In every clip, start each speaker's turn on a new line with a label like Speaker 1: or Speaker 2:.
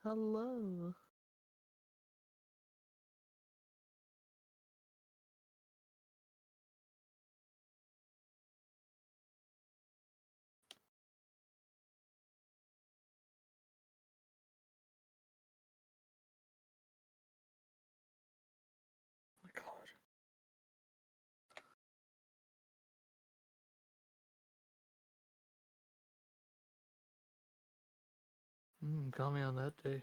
Speaker 1: Hello. Oh my God. Call me on that day.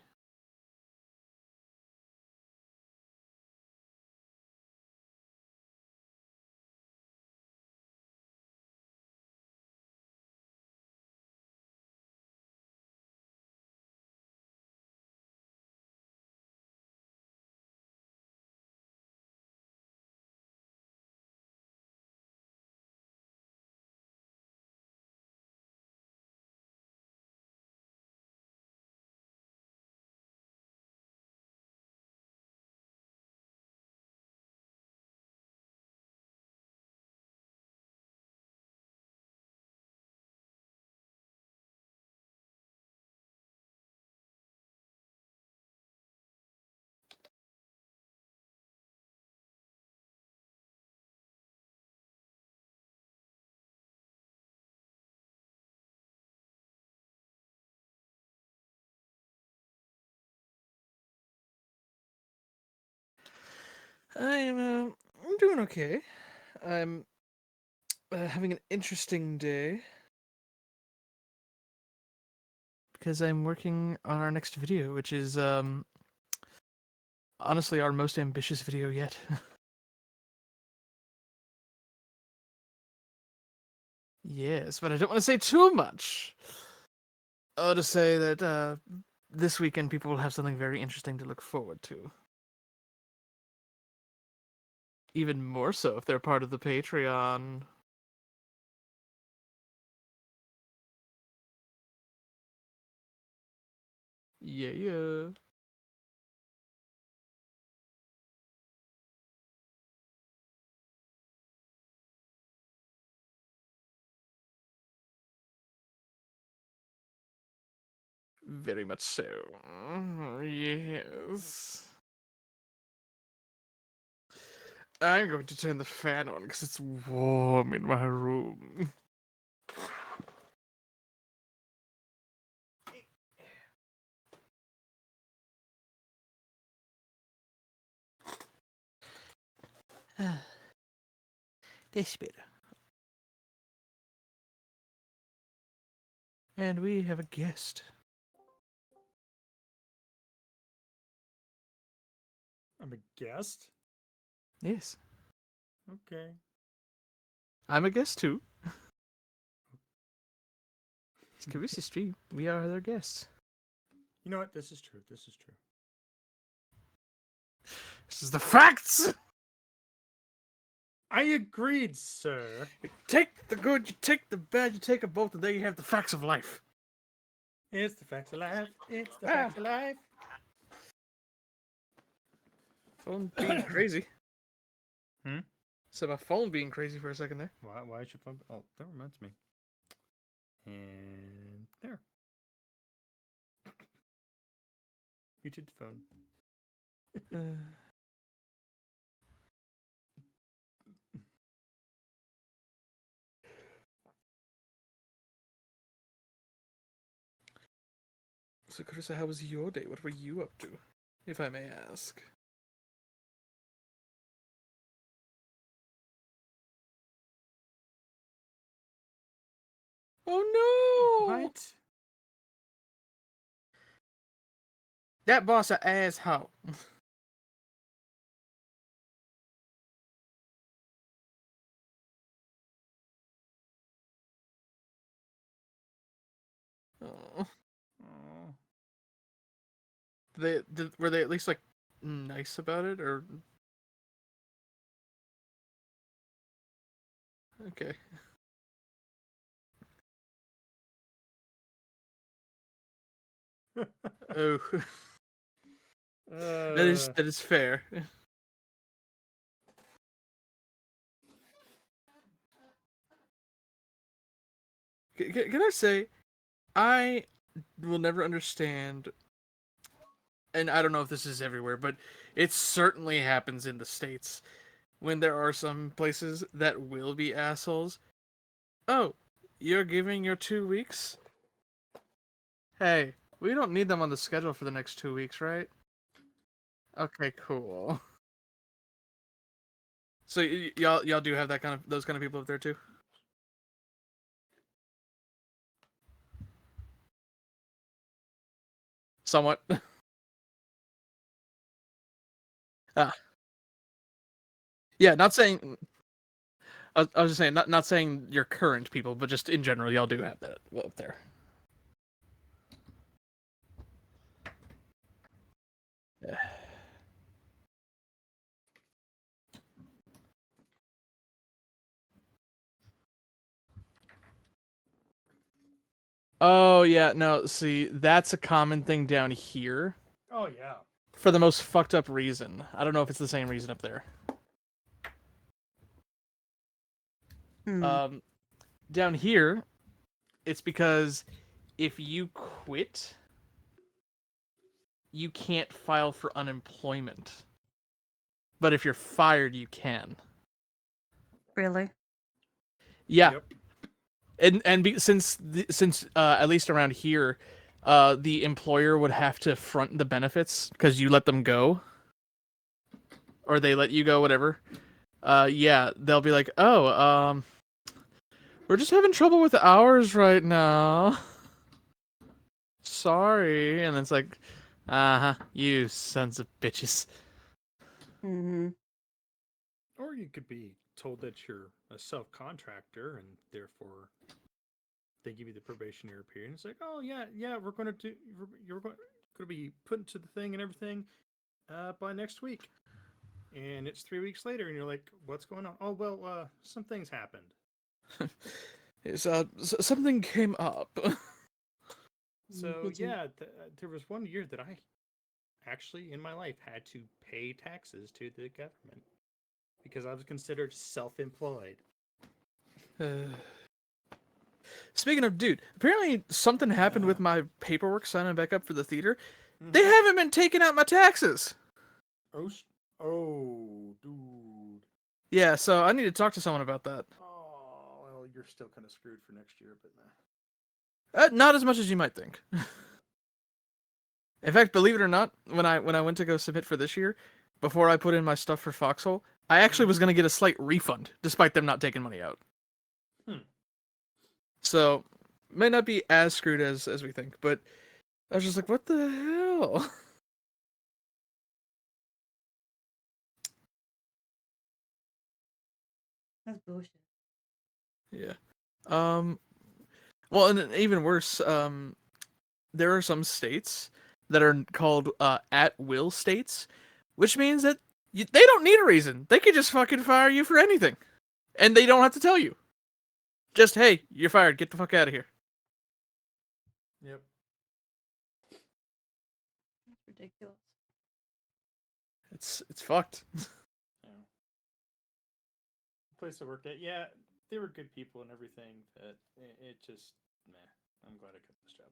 Speaker 1: I'm doing okay. I'm having an interesting day because I'm working on our next video, which is honestly our most ambitious video yet. Yes, but I don't want to say too much. I'll just say that this weekend people will have something very interesting to look forward to. Even more so if they're part of the Patreon. Yeah. Very much so. Yes. I'm going to turn the fan on because it's warm in my room. That's better. And we have a guest.
Speaker 2: I'm a guest?
Speaker 1: Yes.
Speaker 2: Okay.
Speaker 1: I'm a guest too. It's Carissa Stream. We are their guests.
Speaker 2: You know what? This is true. This is true.
Speaker 1: This is the facts!
Speaker 2: I agreed, sir.
Speaker 1: You take the good, you take the bad, you take them both, and there you have the facts of life.
Speaker 2: It's the facts of life. It's the facts of life.
Speaker 1: Phone being crazy.
Speaker 2: Hmm?
Speaker 1: So my phone being crazy for a second there.
Speaker 2: Why should phone? Oh, that reminds me. And there. Muted phone.
Speaker 1: So Carissa, how was your day? What were you up to? If I may ask. Oh no!
Speaker 2: What?
Speaker 1: That boss a asshole. Oh.
Speaker 2: Oh.
Speaker 1: Were they at least like nice about it or okay? Oh,
Speaker 2: uh,
Speaker 1: that is fair. Can I say I will never understand and I don't know if this is everywhere, but it certainly happens in the States when there are some places that will be assholes. Oh, you're giving your 2 weeks? Hey, we don't need them on the schedule for the next 2 weeks, right? Okay, cool. So y'all do have those kind of people up there too? Somewhat. Ah, yeah, not saying. I was just saying, not saying your current people, but just in general, y'all do have that up there. Yeah. Oh yeah, no. See, that's a common thing down here
Speaker 2: Oh yeah.
Speaker 1: for the most fucked up reason. I don't know if it's the same reason up there.
Speaker 3: Hmm.
Speaker 1: Um, Down here, it's because if you quit, you can't file for unemployment. But if you're fired, you can.
Speaker 3: Really?
Speaker 1: Yeah,
Speaker 2: Yep.
Speaker 1: since at least around here, the employer would have to front the benefits because you let them go, or they let you go, whatever. Yeah, they'll be like, oh, we're just having trouble with hours right now. Sorry, and it's like, you sons of bitches.
Speaker 3: Mm-hmm.
Speaker 2: Or you could be told that you're a self-contractor and therefore they give you the probationary period. It's like, oh yeah, we're going to do. You're going to be put into the thing and everything by next week. And it's 3 weeks later, and you're like, what's going on? Oh well, some things happened.
Speaker 1: It's something came up.
Speaker 2: So yeah, there was 1 year that I actually in my life had to pay taxes to the government because I was considered self-employed.
Speaker 1: Speaking of dude, apparently something happened with
Speaker 2: Uh,
Speaker 1: my paperwork signing back up for the theater. They
Speaker 2: mhm.
Speaker 1: haven't been taking out my taxes.
Speaker 2: Oh, oh, dude.
Speaker 1: Yeah, so I need to talk to someone about that.
Speaker 2: Oh, well, you're still kind of screwed for next year, but nah.
Speaker 1: Not as much as you might think. In fact, believe it or not, when I went to go submit for this year, before I put in my stuff for Foxhole, I actually was
Speaker 2: Mhm.
Speaker 1: gonna get a slight refund, despite them not taking money out.
Speaker 2: Hmm.
Speaker 1: So may not be as screwed as we think, but I was just like, what the hell?
Speaker 3: That's bullshit.
Speaker 1: Yeah. Um. Well, and even worse, there are some states that are called at will states, which means that they don't need a reason. They can just fucking fire you for anything, and they don't have to tell you. Just hey, you're fired. Get the fuck out of here.
Speaker 2: Yep.
Speaker 3: That's ridiculous.
Speaker 1: It's fucked.
Speaker 2: Yeah. The place I worked at, yeah, they were good people and everything. That it just, meh. I'm glad I got this job.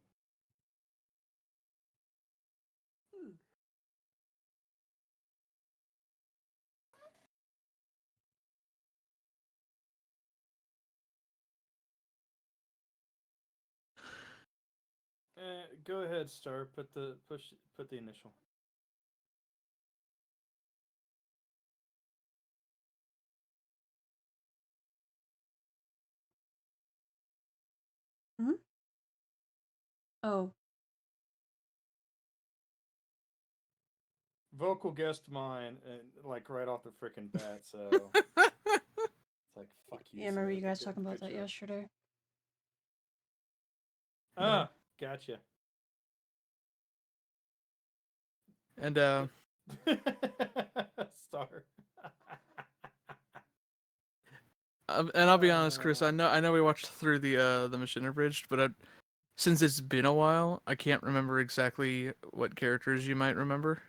Speaker 2: Go ahead, Star. Put the initial.
Speaker 3: Hmm? Oh.
Speaker 2: Vocal guest mine, and like right off the freaking bat. So it's like fuck you.
Speaker 3: Yeah, I remember
Speaker 2: Sir.
Speaker 3: you guys
Speaker 2: Good,
Speaker 3: talking about
Speaker 2: good
Speaker 3: that
Speaker 2: job.
Speaker 3: yesterday.
Speaker 2: Ah, gotcha.
Speaker 1: And
Speaker 2: Star.
Speaker 1: and I'll be honest, Chris. I know we watched through the Mission Abridged, but since it's been a while, I can't remember exactly what characters you might remember.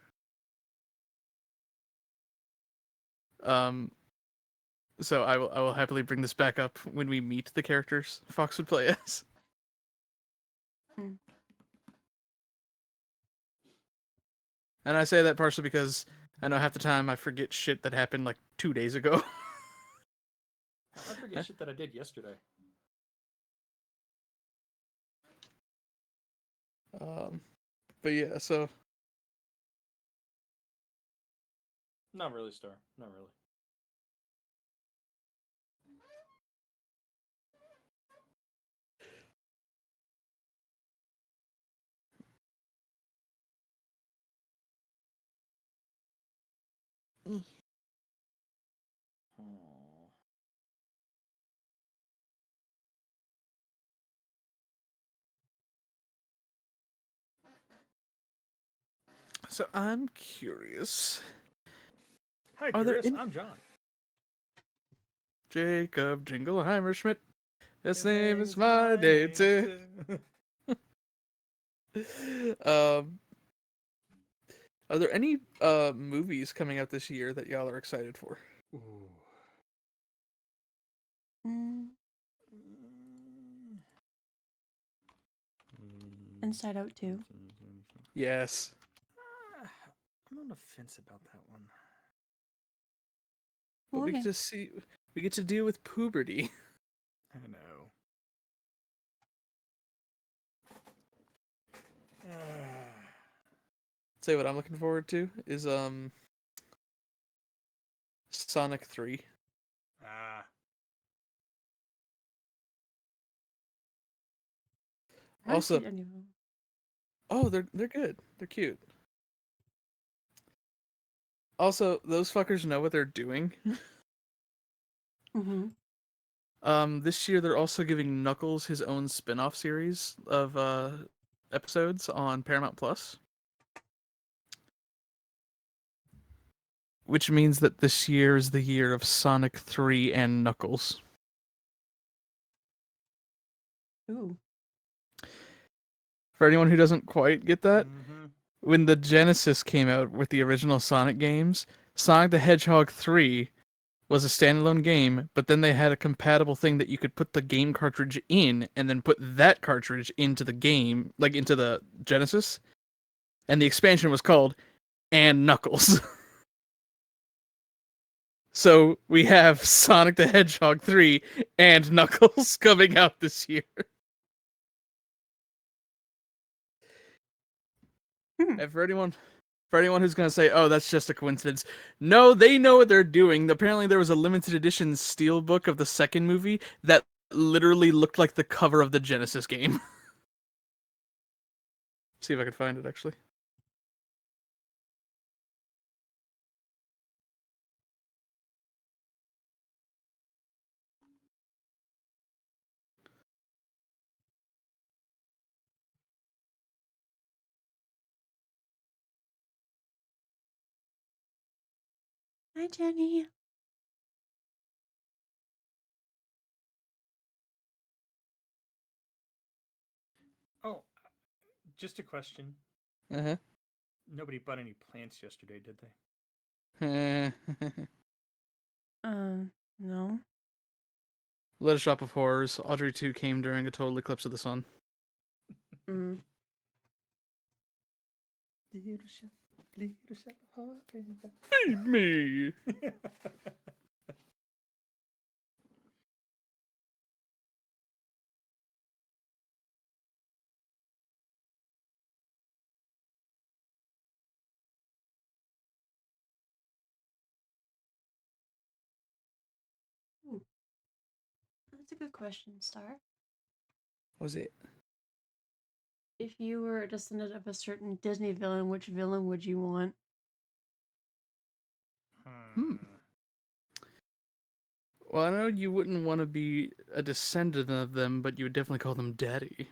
Speaker 1: Um, so I will happily bring this back up when we meet the characters Fox would play as.
Speaker 3: Hmm.
Speaker 1: And I say that partially because I know half the time I forget shit that happened like 2 days ago.
Speaker 2: I forget shit that I did yesterday.
Speaker 1: But yeah, so
Speaker 2: Not really, Star. Not really. Oh.
Speaker 1: I'm curious.
Speaker 2: Hi,
Speaker 1: Are there
Speaker 2: curious.
Speaker 1: any
Speaker 2: I'm John.
Speaker 1: Jacob Jingleheimer Schmidt? His
Speaker 2: His
Speaker 1: name
Speaker 2: name
Speaker 1: is
Speaker 2: is
Speaker 1: my
Speaker 2: my
Speaker 1: name
Speaker 2: name
Speaker 1: too.
Speaker 2: too.
Speaker 1: um, are there any movies coming out this year that y'all are excited for?
Speaker 2: Ooh.
Speaker 3: Mm, Inside Out 2.
Speaker 1: Yes.
Speaker 2: I'm on the fence about that one.
Speaker 1: But
Speaker 3: Well,
Speaker 1: we
Speaker 3: okay.
Speaker 1: get to see, we get to deal with puberty.
Speaker 2: I know.
Speaker 1: Say what I'm looking forward to is Sonic 3.
Speaker 2: Ah.
Speaker 3: I haven't
Speaker 1: Also,
Speaker 3: seen any of them.
Speaker 1: oh, they're good. They're cute. Also, those fuckers know what they're doing.
Speaker 3: Mm-hmm.
Speaker 1: This year they're also giving Knuckles his own spin-off series of episodes on Paramount Plus. Which means that this year is the year of Sonic 3 and Knuckles.
Speaker 3: Ooh.
Speaker 1: For anyone who doesn't quite get that,
Speaker 2: Mm-hmm.
Speaker 1: when the Genesis came out with the original Sonic games, Sonic the Hedgehog 3 was a standalone game, but then they had a compatible thing that you could put the game cartridge in and then put that cartridge into the game, like into the Genesis. And the expansion was called And Knuckles. So we have Sonic the Hedgehog 3 and Knuckles coming out this year.
Speaker 3: Hmm.
Speaker 1: And for anyone who's gonna say, "Oh, that's just a coincidence," no, they know what they're doing. Apparently, there was a limited edition steelbook of the second movie that literally looked like the cover of the Genesis game. See if I can find it actually.
Speaker 3: Hi, Jenny.
Speaker 2: Oh, just a question.
Speaker 1: Uh
Speaker 2: Nobody bought any plants yesterday, did they?
Speaker 1: huh.
Speaker 3: No.
Speaker 1: Let a Shop of Horrors. Audrey 2 came during a total eclipse of the sun.
Speaker 3: Mm.
Speaker 2: Little shop of
Speaker 1: Feed me.
Speaker 3: Ooh. That's a good question, Star.
Speaker 1: Was it?
Speaker 3: If you were a descendant of a certain Disney villain, which villain would you want?
Speaker 1: Hmm. Well, I know you wouldn't want to be a descendant of them, but you would definitely call them daddy.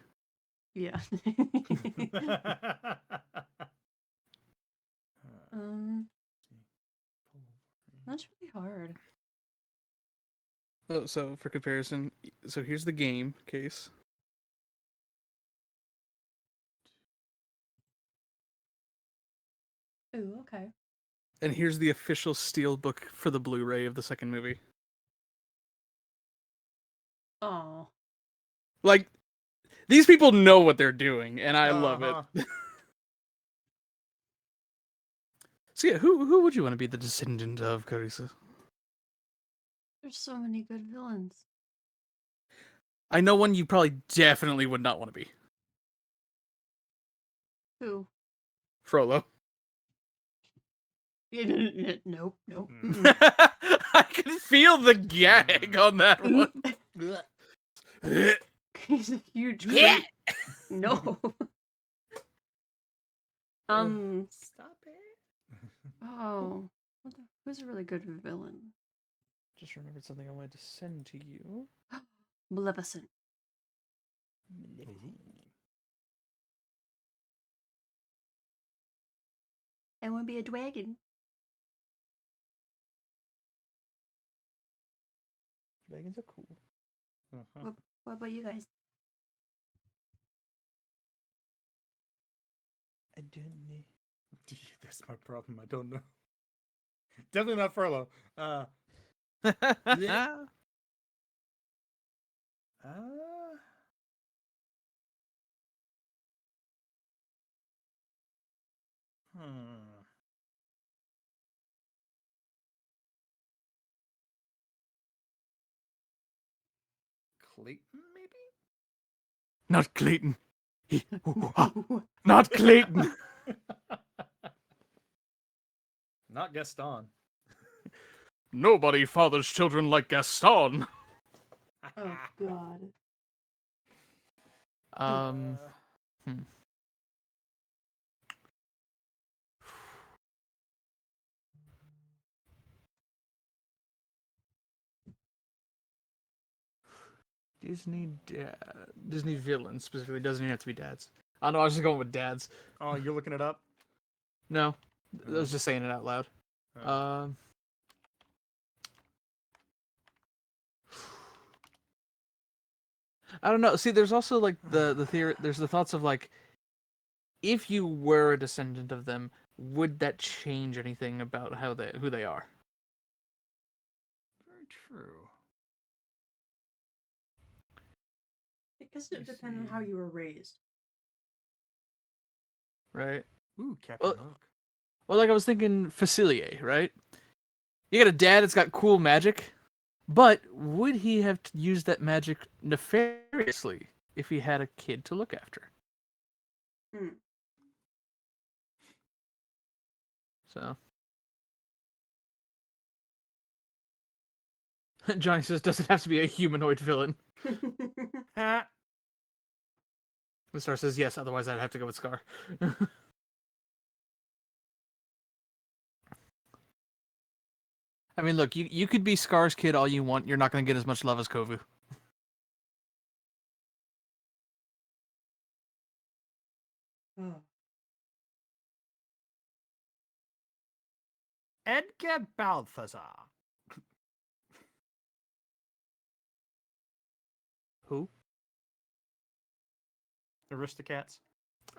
Speaker 3: Yeah. um, that's really hard.
Speaker 1: Oh, so for comparison, so here's the game case.
Speaker 3: Ooh, okay.
Speaker 1: And here's the official steelbook for the Blu-ray of the second movie.
Speaker 3: Oh.
Speaker 1: Like, these people know what they're doing, and I love it.
Speaker 2: Uh-huh.
Speaker 1: So yeah, who would you want to be the descendant of, Carissa?
Speaker 3: There's so many good villains.
Speaker 1: I know one you probably definitely would not want to be.
Speaker 3: Who?
Speaker 1: Frollo.
Speaker 3: Nope, nope.
Speaker 1: I can feel the gag on that one.
Speaker 3: He's a huge creep. No.
Speaker 2: Stop it.
Speaker 3: Oh. Who's a really good villain?
Speaker 1: Just remembered something I wanted to send to you.
Speaker 3: Maleficent. I want to be a dragon.
Speaker 1: Dragons are cool.
Speaker 3: What about you guys?
Speaker 1: I don't know.
Speaker 2: That's my problem. I don't know. Definitely not Furlough. Hmm. Clayton, maybe?
Speaker 1: Not Clayton. Not Clayton.
Speaker 2: Not Gaston.
Speaker 1: Nobody fathers children like Gaston.
Speaker 3: Oh God.
Speaker 1: Disney villains specifically doesn't even have to be dads. I don't know. I was just going with dads.
Speaker 2: Oh, you're looking it up?
Speaker 1: No, I was just saying it out loud.
Speaker 2: Oh.
Speaker 1: I don't know. See, there's also like the theory. There's the thoughts of like, if you were a descendant of them, would that change anything about who they are?
Speaker 2: Very true.
Speaker 3: I guess it depends on how you were raised.
Speaker 1: Right.
Speaker 2: Ooh, Captain Hook.
Speaker 1: Well, like I was thinking, Facilier, right? You got a dad that's got cool magic, but would he have used that magic nefariously if he had a kid to look after? So. Johnny says, doesn't have to be a humanoid villain. The Star says yes, otherwise I'd have to go with Scar. I mean, look, you could be Scar's kid all you want. You're not going to get as much love as Kovu.
Speaker 2: Edgar Balthazar.
Speaker 1: Who?
Speaker 2: Aristocats.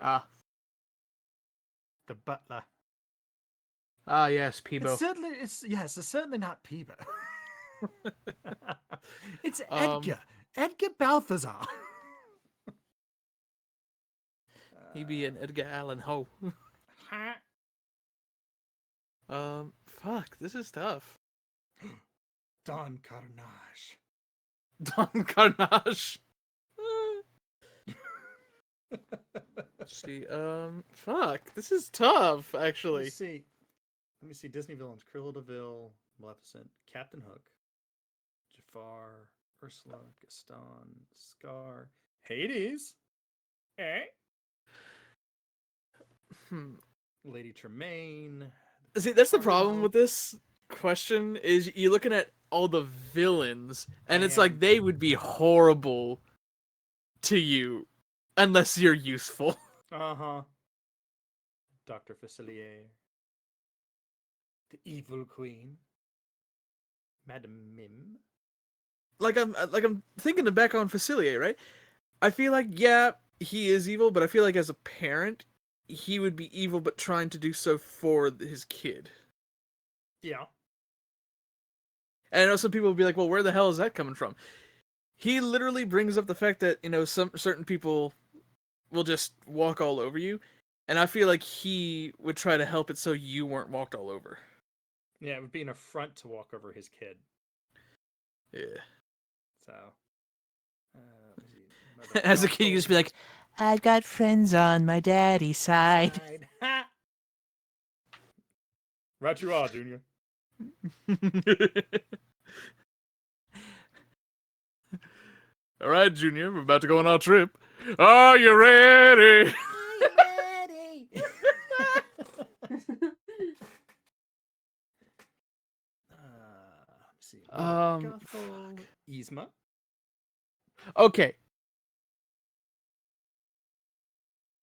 Speaker 1: Ah.
Speaker 2: The butler.
Speaker 1: Ah, yes, Peebo.
Speaker 2: It's certainly not Peebo. It's Edgar. Edgar Balthazar.
Speaker 1: He be an Edgar Allan Poe. Fuck, this is tough.
Speaker 2: Don Carnage.
Speaker 1: Don Carnage. Let's see, fuck, this is tough, actually.
Speaker 2: Let me see. Disney villains: Cruella de Vil, Maleficent, Captain Hook, Jafar, Ursula, Gaston, Scar, Hades. Eh? Lady Tremaine.
Speaker 1: See, that's the problem with this question, is you're looking at all the villains, and it's like they would be horrible to you unless you're useful.
Speaker 2: Uh-huh. Dr. Facilier. The Evil Queen. Madame Mim.
Speaker 1: Like I'm thinking back on Facilier, right? I feel like, yeah, he is evil, but I feel like as a parent, he would be evil, but trying to do so for his kid.
Speaker 2: Yeah.
Speaker 1: And I know some people would be like, well, where the hell is that coming from? He literally brings up the fact that, some certain people will just walk all over you. And I feel like he would try to help it so you weren't walked all over.
Speaker 2: Yeah, it would be an affront to walk over his kid.
Speaker 1: Yeah.
Speaker 2: So, let's see. Mother
Speaker 1: As a kid, you
Speaker 2: Gospel
Speaker 1: just be like, I've got friends on my daddy's side.
Speaker 2: side. Ha! Right you are, Junior.
Speaker 1: All right, Junior, we're about to go on our trip. Are you ready?
Speaker 2: ready? Let's see. Gothel, Yzma.
Speaker 1: Okay.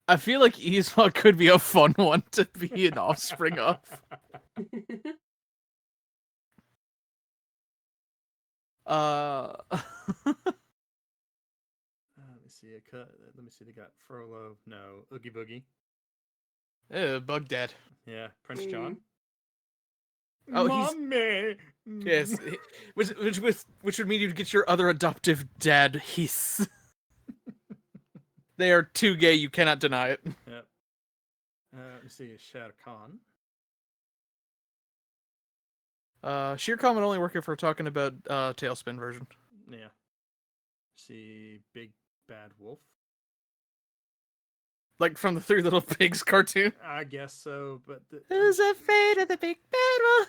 Speaker 1: I feel like Yzma could be a fun one to be an offspring of.
Speaker 2: Let me see. Let me see. They got Frollo. No, Oogie Boogie.
Speaker 1: Bug Dad.
Speaker 2: Yeah, Prince John.
Speaker 1: Oh,
Speaker 2: Mommy.
Speaker 1: Yes, which would mean you'd get your other adoptive dad, Heath. They are too gay, you cannot deny it.
Speaker 2: Yep. Let me see. Shere Khan.
Speaker 1: Shere Khan would only work if we're talking about Tailspin version.
Speaker 2: Yeah. See, Big Bad Wolf.
Speaker 1: Like from the Three Little Pigs cartoon.
Speaker 2: I guess so, but
Speaker 1: Who's afraid of the big bad wolf?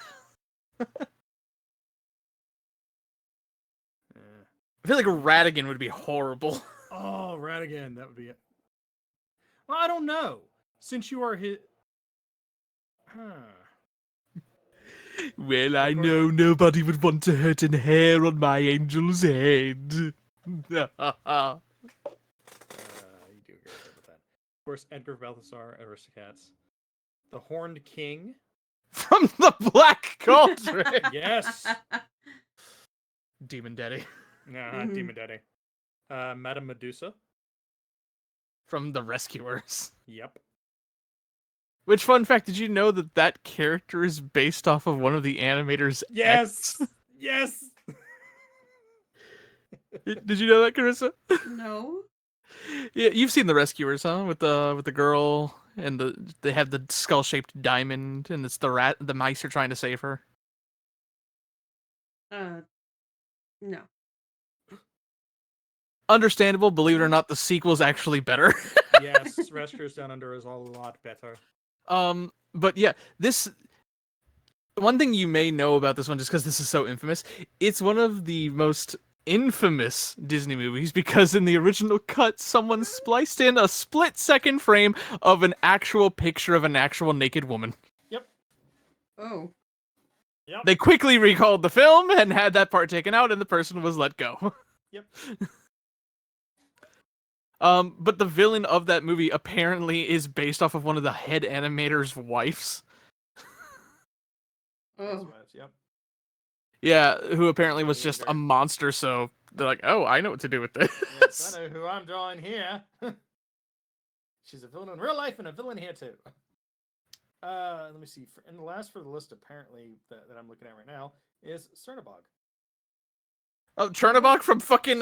Speaker 1: I feel like Ratigan would be horrible.
Speaker 2: Oh, Ratigan, that would be it. Well, I don't know. Since you are his...
Speaker 1: Well, I know nobody would want to hurt a hair on my angel's head.
Speaker 2: You do a great job with that. Of course, Edgar Balthasar, Aristocats. The Horned King.
Speaker 1: From the Black Cauldron.
Speaker 2: Yes.
Speaker 1: Demon Daddy.
Speaker 2: Nah, Demon Daddy. Madame Medusa.
Speaker 1: From The Rescuers.
Speaker 2: Yep.
Speaker 1: Which, fun fact, did you know that that character is based off of one of the animators'
Speaker 2: Yes.
Speaker 1: ex?
Speaker 2: Yes.
Speaker 1: Did you know that, Carissa?
Speaker 3: No.
Speaker 1: Yeah, you've seen The Rescuers, huh? With the girl and they have the skull-shaped diamond, and it's the mice are trying to save her.
Speaker 3: No.
Speaker 1: Understandable, believe it or not, the sequel's actually better.
Speaker 2: Yes, Rescuers Down Under is a lot better.
Speaker 1: But yeah, this one thing you may know about this one, just because this is so infamous, it's one of the most infamous Disney movies because in the original cut, someone spliced in a split-second frame of an actual picture of an actual naked woman.
Speaker 2: Yep.
Speaker 3: Oh.
Speaker 2: Yep.
Speaker 1: They quickly recalled the film and had that part taken out, and the person was let go.
Speaker 2: Yep.
Speaker 1: But the villain of that movie apparently is based off of one of the head animator's wives.
Speaker 3: Oh.
Speaker 2: Yep.
Speaker 1: Yeah, who apparently was just a monster, so they're like, oh, I know what to do with this.
Speaker 2: Yes, I know who I'm drawing here. She's a villain in real life and a villain here too. Let me see. And the last for the list, apparently, that I'm looking at right now, is Cernabog.
Speaker 1: Oh, Chernabog from fucking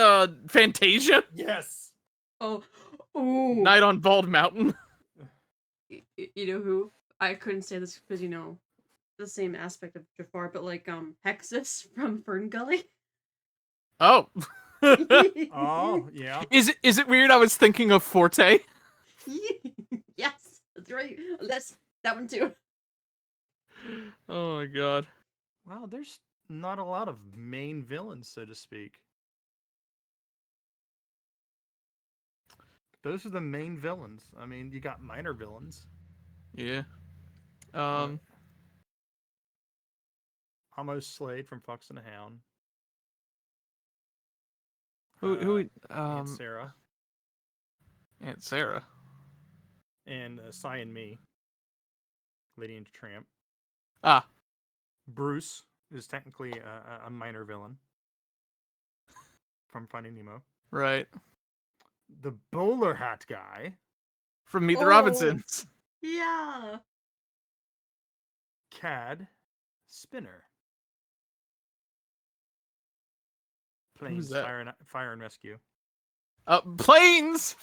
Speaker 1: Fantasia?
Speaker 2: Yes.
Speaker 3: Oh. Ooh.
Speaker 1: Night on Bald Mountain.
Speaker 3: You know who? I couldn't say this because, you know, the same aspect of Jafar, but like Hexus from Fern Gully.
Speaker 1: Oh.
Speaker 2: Oh, yeah.
Speaker 1: Is it weird I was thinking of Forte?
Speaker 3: Yes, that's right. That's that one too.
Speaker 1: Oh my god.
Speaker 2: Wow, there's not a lot of main villains, so to speak. Those are the main villains. I mean, you got minor villains.
Speaker 1: Yeah.
Speaker 2: Almost Slade from Fox and the Hound.
Speaker 1: Who
Speaker 2: Aunt Sarah.
Speaker 1: Aunt Sarah.
Speaker 2: And Cy and Me. Lady and Tramp.
Speaker 1: Ah.
Speaker 2: Bruce is technically a minor villain from Finding Nemo.
Speaker 1: Right.
Speaker 2: The bowler hat guy.
Speaker 1: From Meet the Robinsons.
Speaker 3: Yeah.
Speaker 2: Cad. Spinner. Planes,
Speaker 1: Who's that?
Speaker 2: fire and rescue.
Speaker 1: Planes!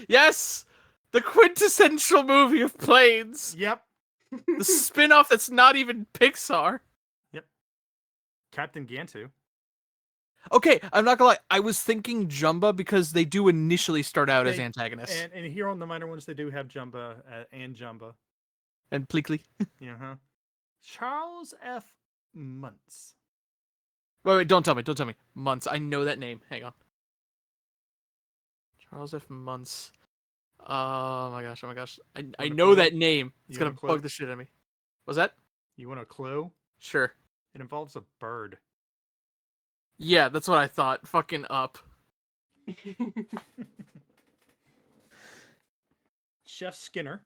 Speaker 1: Yes! The quintessential movie of planes.
Speaker 2: Yep.
Speaker 1: The spin-off that's not even Pixar.
Speaker 2: Captain Gantu.
Speaker 1: Okay, I'm not gonna lie. I was thinking Jumba because they do initially start out as
Speaker 2: They-
Speaker 1: antagonists.
Speaker 2: And here on the minor ones, they do have Jumba and Jumba.
Speaker 1: And Pleakley.
Speaker 2: Yeah. Huh. Charles F. Muntz.
Speaker 1: Wait, don't tell me. Muntz. I know that name. Hang on. Charles F. Muntz. Oh my gosh. I
Speaker 2: a
Speaker 1: know
Speaker 2: clue?
Speaker 1: that name. It's
Speaker 2: You
Speaker 1: gonna
Speaker 2: want a clue?
Speaker 1: bug the shit out of me. Was that?
Speaker 2: You want a clue?
Speaker 1: Sure.
Speaker 2: It involves a bird.
Speaker 1: Yeah, that's what I thought. Fucking up.
Speaker 2: Chef Skinner.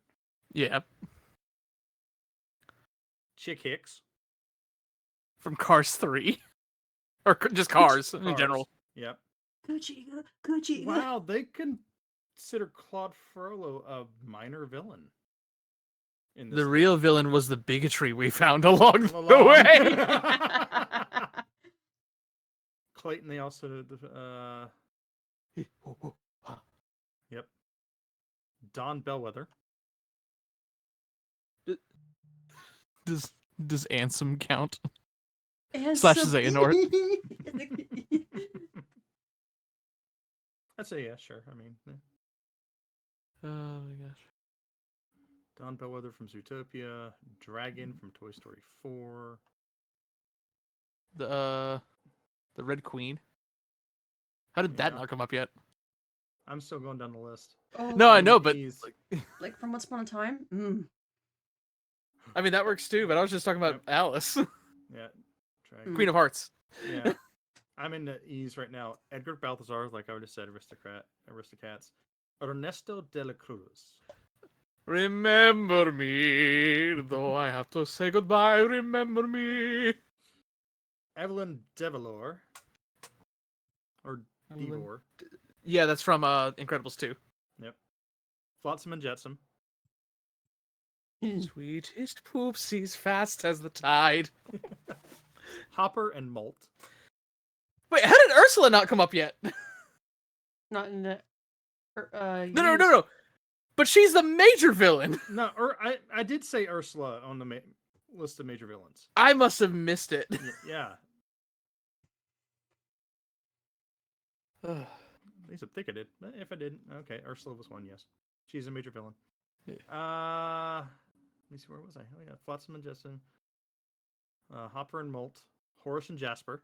Speaker 1: Yeah.
Speaker 2: Chick Hicks.
Speaker 1: From Cars 3. Or just Cars in
Speaker 2: Cars.
Speaker 1: general.
Speaker 2: Yep.
Speaker 3: Gucci.
Speaker 2: Wow, they consider Claude Frollo a minor villain. In
Speaker 1: The real villain was the bigotry we found along the
Speaker 2: Along-
Speaker 1: way.
Speaker 2: Clayton, they also yep. Don Bellwether.
Speaker 1: Does Ansem count?
Speaker 3: And
Speaker 1: Slash
Speaker 3: some-
Speaker 1: Xehanort.
Speaker 2: I'd say yeah, sure. I mean, yeah.
Speaker 1: Oh my gosh.
Speaker 2: Don Bellwether from Zootopia, Dragon from Toy Story 4.
Speaker 1: The Red Queen. How did that
Speaker 2: Yeah.
Speaker 1: not come up yet?
Speaker 2: I'm still going down the list.
Speaker 3: Oh,
Speaker 1: No, I
Speaker 2: And
Speaker 1: know, but
Speaker 2: he's-
Speaker 3: like from Once Upon a Time.
Speaker 1: I mean that works too. But I was just talking about
Speaker 2: Yep.
Speaker 1: Alice,
Speaker 2: yeah, Dragon.
Speaker 1: Queen of Hearts.
Speaker 2: Yeah. I'm in the E's right now. Edgar Balthazar, like I already said, Aristocats. Ernesto de la Cruz.
Speaker 1: Remember me, though I have to say goodbye. Remember me.
Speaker 2: Evelyn Develor. Or
Speaker 1: Evelyn-
Speaker 2: Devor.
Speaker 1: Yeah, that's from Incredibles 2.
Speaker 2: Yep. Flotsam and Jetsam.
Speaker 1: Sweetest poopsies, fast as the tide.
Speaker 2: Hopper and Molt.
Speaker 1: Wait, how did Ursula not come up yet?
Speaker 3: Not in the.
Speaker 1: No. But she's the major villain.
Speaker 2: No, I did say Ursula on the list of major villains.
Speaker 1: I must have missed it.
Speaker 2: Yeah. At least I think I did. But if I didn't, okay. Ursula was one, yes. She's a major villain.
Speaker 1: Yeah.
Speaker 2: Let me see, where was I? Oh yeah, Flotsam and Jetsam. Hopper and Molt. Horace and Jasper.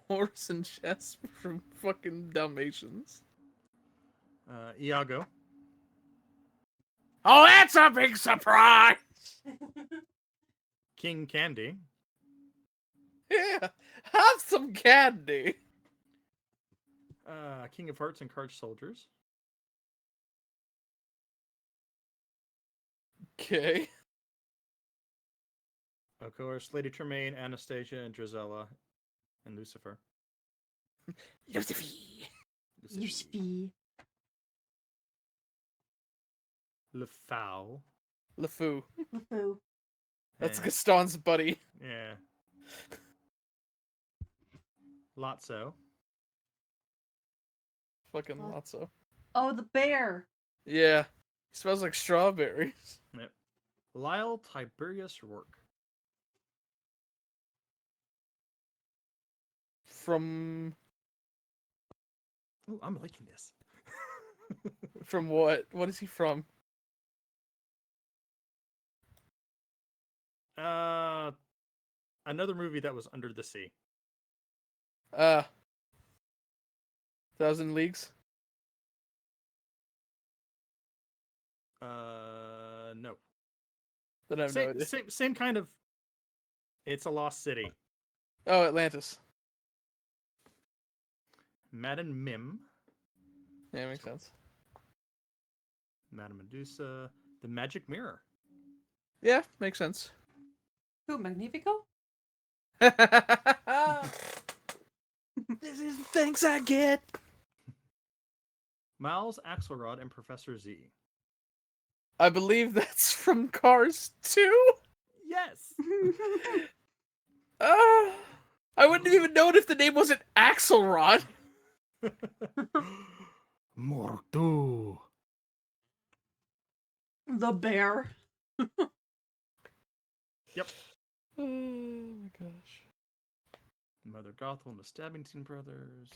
Speaker 1: Horace and Jasper from fucking Dalmatians.
Speaker 2: Iago.
Speaker 1: Oh, that's a big surprise!
Speaker 2: King Candy.
Speaker 1: Yeah, have some candy.
Speaker 2: King of Hearts and Card Soldiers.
Speaker 1: Okay.
Speaker 2: Of course, Lady Tremaine, Anastasia, and Drizella, and Lucifer.
Speaker 1: Lucifer.
Speaker 3: Yusufi.
Speaker 2: LeFou.
Speaker 1: LeFou.
Speaker 3: LeFou.
Speaker 1: That's
Speaker 2: and-
Speaker 1: Gaston's buddy.
Speaker 2: Yeah. Lotso.
Speaker 1: Fucking
Speaker 3: What?
Speaker 1: Lotso.
Speaker 3: Oh, the bear.
Speaker 1: Yeah. He smells like strawberries.
Speaker 2: Yep. Lyle Tiberius Rourke.
Speaker 1: From
Speaker 2: Oh, I'm liking this.
Speaker 1: from what? What is he from?
Speaker 2: Another movie that was under the sea.
Speaker 1: 1,000 Leagues?
Speaker 2: No.
Speaker 1: Then I have no idea.
Speaker 2: Same kind of. It's a lost city.
Speaker 1: Oh, Atlantis.
Speaker 2: Madame Mim.
Speaker 1: Yeah, makes sense.
Speaker 2: Madame Medusa. The Magic Mirror.
Speaker 1: Yeah, makes sense.
Speaker 3: Who, Magnifico?
Speaker 1: This is the things I get.
Speaker 2: Miles Axelrod and Professor Z.
Speaker 1: I believe that's from Cars 2.
Speaker 2: Yes.
Speaker 1: I wouldn't have even known if the name wasn't Axelrod.
Speaker 2: Mordu.
Speaker 3: The bear.
Speaker 1: Oh my gosh.
Speaker 2: Mother Gothel and the Stabbington brothers.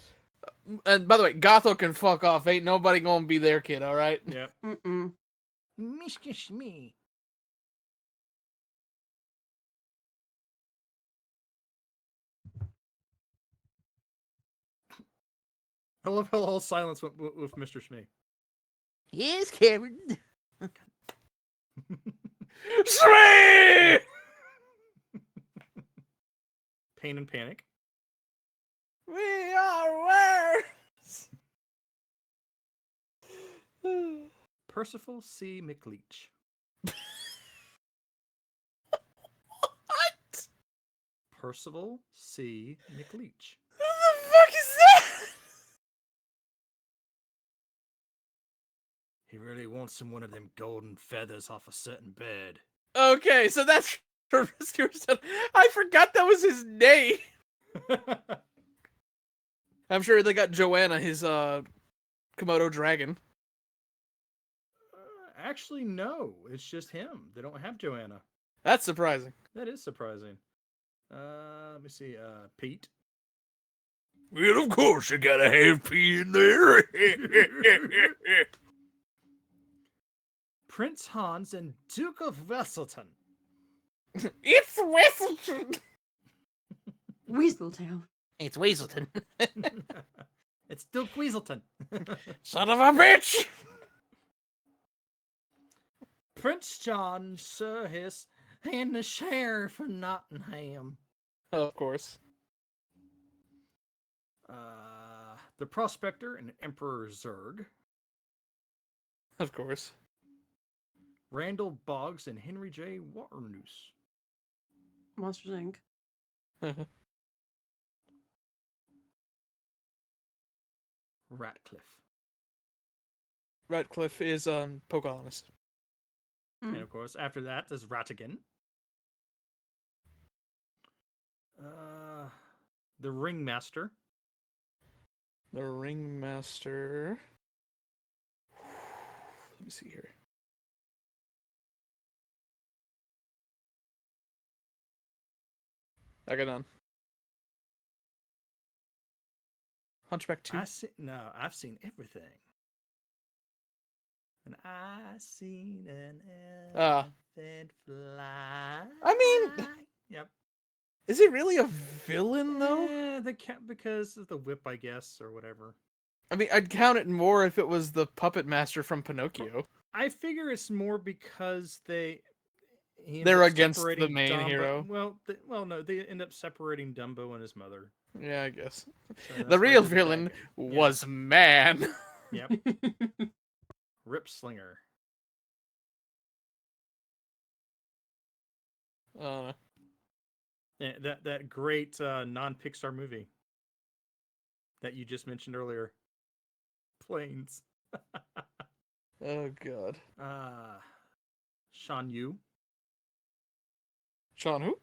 Speaker 1: And by the way, Gothel can fuck off. Ain't nobody gonna be their kid, all right?
Speaker 2: Yep.
Speaker 3: Mm-mm.
Speaker 2: Mishkish me. I love how all silence went with Mr. Shmee.
Speaker 1: Yes, Kevin. Sweet!
Speaker 2: Pain and Panic.
Speaker 1: We are worse.
Speaker 2: Percival C. McLeach.
Speaker 1: What?
Speaker 2: Percival C. McLeach.
Speaker 1: Who the fuck is that?
Speaker 2: He really wants some one of them golden feathers off a certain bed.
Speaker 1: Okay, so that's Rescuer Son. I forgot that was his name. I'm sure they got Joanna, his Komodo dragon.
Speaker 2: Actually, no. It's just him. They don't have Joanna.
Speaker 1: That's surprising.
Speaker 2: That is surprising. Let me see. Pete.
Speaker 1: Well, of course you gotta have Pete in there.
Speaker 2: Prince Hans and Duke of Wesselton.
Speaker 1: It's Weaselton.
Speaker 3: Weaseltown.
Speaker 1: It's Weaselton.
Speaker 2: It's Duke Weaselton.
Speaker 1: Son of a bitch.
Speaker 2: Prince John, Sir Hiss, and the Sheriff of Nottingham.
Speaker 1: Of course.
Speaker 2: The Prospector and Emperor Zurg.
Speaker 1: Of course.
Speaker 2: Randall Boggs and Henry J. Waternoose.
Speaker 3: Monsters Inc.
Speaker 2: Ratcliffe.
Speaker 1: Ratcliffe is Pocahontas.
Speaker 2: And of course, after that, there's Ratigan. The Ringmaster.
Speaker 1: The Ringmaster. Let me see here. I got none. Hunchback 2.
Speaker 2: I've seen everything. And I seen an elephant fly.
Speaker 1: I mean,
Speaker 2: Yep.
Speaker 1: is he really a villain though?
Speaker 2: Yeah, because of the whip, I guess, or whatever.
Speaker 1: I mean, I'd count it more if it was the puppet master from Pinocchio.
Speaker 2: I figure it's more because he ends
Speaker 1: They're
Speaker 2: up
Speaker 1: against the
Speaker 2: separating
Speaker 1: main
Speaker 2: Dumbo.
Speaker 1: hero.
Speaker 2: Well, no, they end up separating Dumbo and his mother.
Speaker 1: Yeah, I guess.
Speaker 2: So that's
Speaker 1: The
Speaker 2: why
Speaker 1: real
Speaker 2: he's the bad
Speaker 1: villain
Speaker 2: guy. Yeah.
Speaker 1: was man.
Speaker 2: Yep. Rip Slinger. Yeah, that great non-Pixar movie that you just mentioned earlier. Planes.
Speaker 1: Oh god.
Speaker 2: Sean Yu.
Speaker 1: Sean who?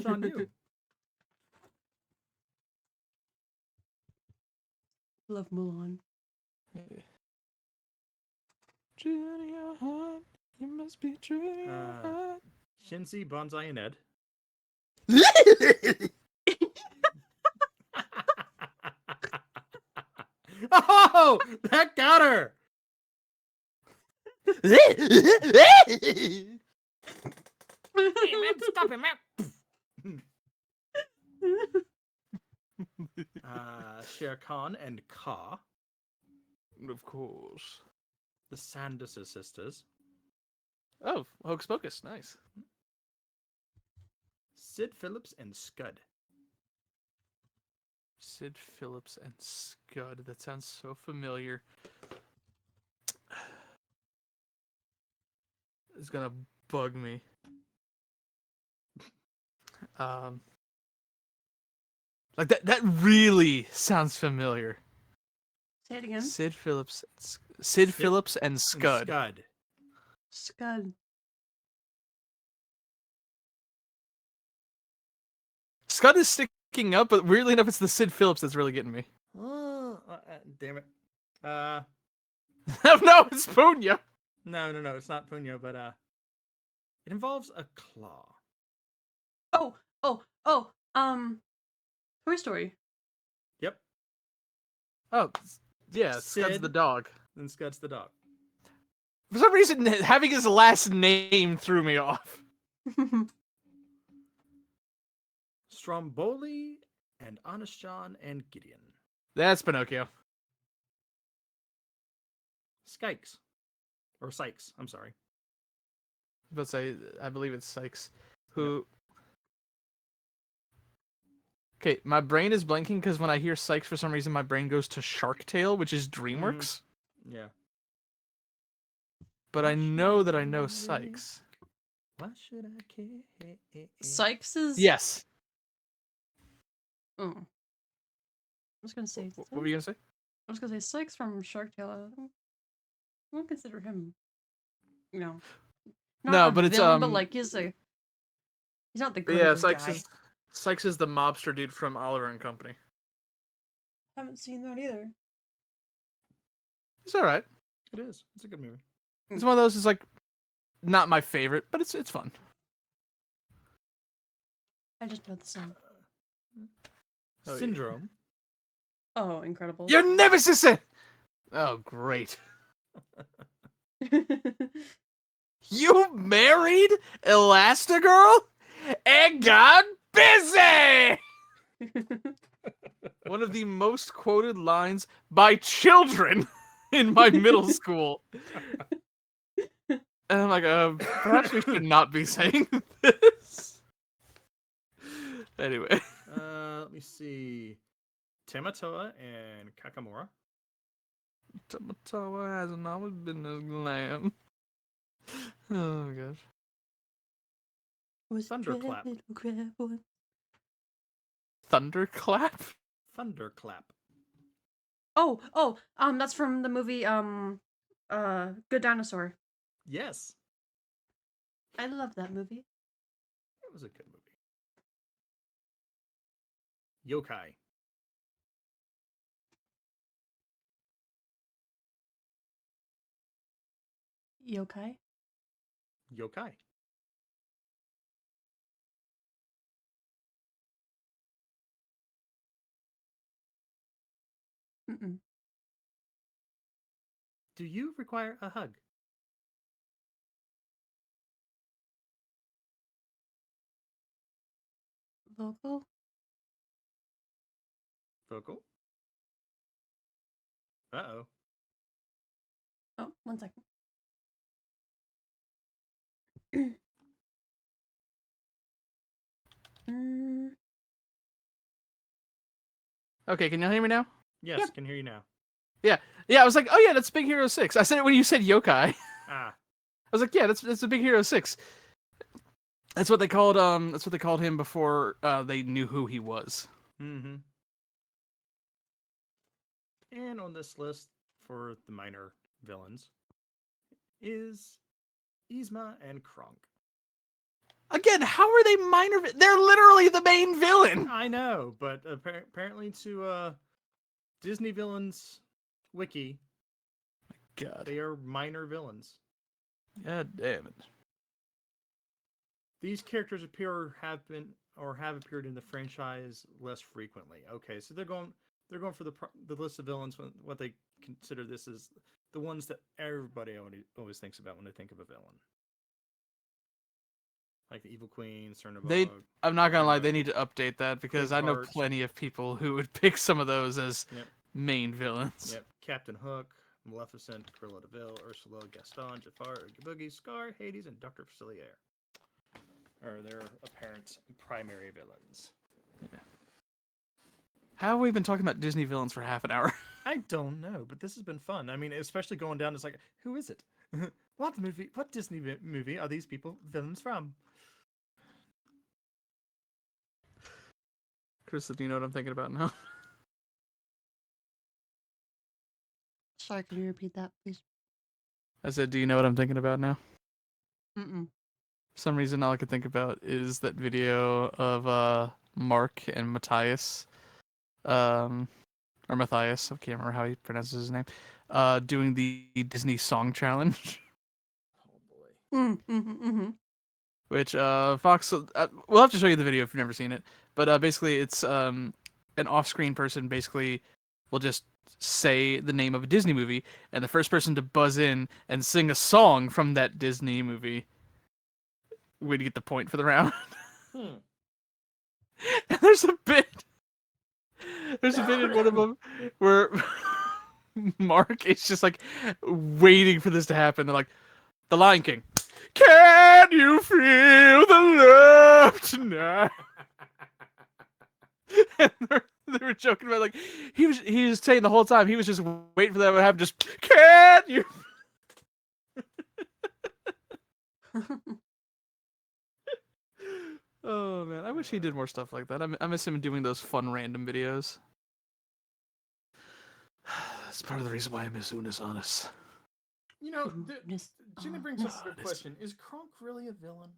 Speaker 2: Sean Yu.
Speaker 3: Love Mulan.
Speaker 1: Junior hot, you must be junior hot.
Speaker 2: Shinzi, Bonsai, and Ed. Oh, that got her. Stop him out. Shere Khan and Ka.
Speaker 1: Of course.
Speaker 2: The Sanderson sisters.
Speaker 1: Oh, Hocus Pocus, nice.
Speaker 2: Sid Phillips and Scud.
Speaker 1: Sid Phillips and Scud. That sounds so familiar. It's gonna bug me. Like that really sounds familiar.
Speaker 3: Say it again.
Speaker 1: Sid Phillips and Scud.
Speaker 2: Scud.
Speaker 3: Scud.
Speaker 1: Scud is sticking up, but weirdly enough, it's the Sid Phillips that's really getting me.
Speaker 2: Oh, damn it.
Speaker 1: No, it's Punya.
Speaker 2: No, it's not Punyo, but it involves a claw.
Speaker 3: Oh, oh. Toy Story.
Speaker 2: Yep.
Speaker 1: Oh, yeah, Scud's the
Speaker 2: Sid,
Speaker 1: dog.
Speaker 2: then Scud's the dog.
Speaker 1: For some reason, having his last name threw me off.
Speaker 2: Stromboli and Honest John and Gideon.
Speaker 1: That's Pinocchio.
Speaker 2: Skikes. Or Sykes, I'm sorry.
Speaker 1: Let's say, I believe it's Sykes. Who... Okay, my brain is blanking because when I hear Sykes, for some reason, my brain goes to Shark Tale, which is DreamWorks.
Speaker 2: Yeah.
Speaker 1: But I know that I know Sykes.
Speaker 2: Why should I care?
Speaker 3: Sykes is.
Speaker 1: Yes.
Speaker 3: Oh. I was gonna say.
Speaker 1: What were you gonna say?
Speaker 3: I was gonna say Sykes from Shark Tale. I don't consider him, not
Speaker 1: No,
Speaker 3: a
Speaker 1: but it's
Speaker 3: villain, but like he's not the greatest guy.
Speaker 1: Sykes is the mobster dude from Oliver and Company.
Speaker 3: Haven't seen that either.
Speaker 1: It's all right.
Speaker 2: It is. It's a good movie.
Speaker 1: It's one of those. It's like not my favorite, but it's fun.
Speaker 3: I just know the song.
Speaker 1: Oh,
Speaker 2: Syndrome.
Speaker 3: Oh, incredible.
Speaker 1: Your nemesis. Oh, great. You married Elastigirl and got busy. One of the most quoted lines by children in my middle school. And I'm like, perhaps we should not be saying this. Anyway.
Speaker 2: Let me see. Tamatoa and Kakamura.
Speaker 1: Tamatoa hasn't always been a glam. Oh my gosh.
Speaker 2: Thunderclap.
Speaker 1: Thunderclap?
Speaker 2: Thunderclap.
Speaker 3: Oh, that's from the movie, Good Dinosaur.
Speaker 2: Yes.
Speaker 3: I love that movie.
Speaker 2: It was a good movie. Yokai.
Speaker 3: Yokai?
Speaker 2: Yokai.
Speaker 3: Mm-mm.
Speaker 2: Do you require a hug?
Speaker 3: Vocal?
Speaker 2: Vocal? Uh-oh.
Speaker 3: Oh, 1 second. mm,
Speaker 1: Okay, can you hear me now?
Speaker 2: Yes,
Speaker 3: Yep.
Speaker 2: can hear you now.
Speaker 1: Yeah, I was like, oh yeah, that's Big Hero 6. I said it when you said yokai.
Speaker 2: Ah.
Speaker 1: I was like, yeah, that's a Big Hero 6. That's what they called him before they knew who he was.
Speaker 2: Mm-hmm. And on this list for the minor villains is Yzma and Kronk.
Speaker 1: Again, how are they minor? They're literally the main villain.
Speaker 2: I know, but apparently to Disney Villains Wiki,
Speaker 1: God,
Speaker 2: they are minor villains.
Speaker 1: God damn it.
Speaker 2: These characters have appeared in the franchise less frequently. Okay, so they're going for the list of villains. What they consider this is the ones that everybody always thinks about when they think of a villain, like the Evil Queen, Cernabog.
Speaker 1: I'm not gonna lie, they need to update that because I know
Speaker 2: Heart.
Speaker 1: plenty of people who would pick some of those as main villains.
Speaker 2: Yep, Captain Hook, Maleficent, Cruella de Vil, Ursula, Gaston, Jafar, Oogie Boogie, Scar, Hades, and Dr. Facilier are their apparent primary villains.
Speaker 1: Yeah. How have we been talking about Disney villains for half an hour?
Speaker 2: I don't know, but this has been fun. I mean, especially going down, it's like, who is it? What Disney movie are these people villains from?
Speaker 1: Chris, do you know what I'm thinking about now?
Speaker 3: Sorry, can you repeat that, please?
Speaker 1: I said, do you know what I'm thinking about now?
Speaker 3: Mm-mm.
Speaker 1: For some reason, all I could think about is that video of Mark and Matthias, or Matthias, I can't remember how he pronounces his name, doing the Disney song challenge.
Speaker 3: Mm-hmm.
Speaker 1: Which Fox, we'll have to show you the video if you've never seen it. But basically, it's an off-screen person basically will just say the name of a Disney movie, and the first person to buzz in and sing a song from that Disney movie would get the point for the round.
Speaker 2: Hmm.
Speaker 1: And there's a bit in one of them where Mark is just like waiting for this to happen. They're like, The Lion King. Can you feel the love tonight? And they were joking about like he was saying the whole time he was just waiting for that to happen. Just can you? Oh man, I wish he did more stuff like that. I miss him doing those fun random videos. That's part of the reason why I miss Unis Honest.
Speaker 2: You know,
Speaker 3: Goodness.
Speaker 2: Ginny brings up a good question. Is Kronk really a villain?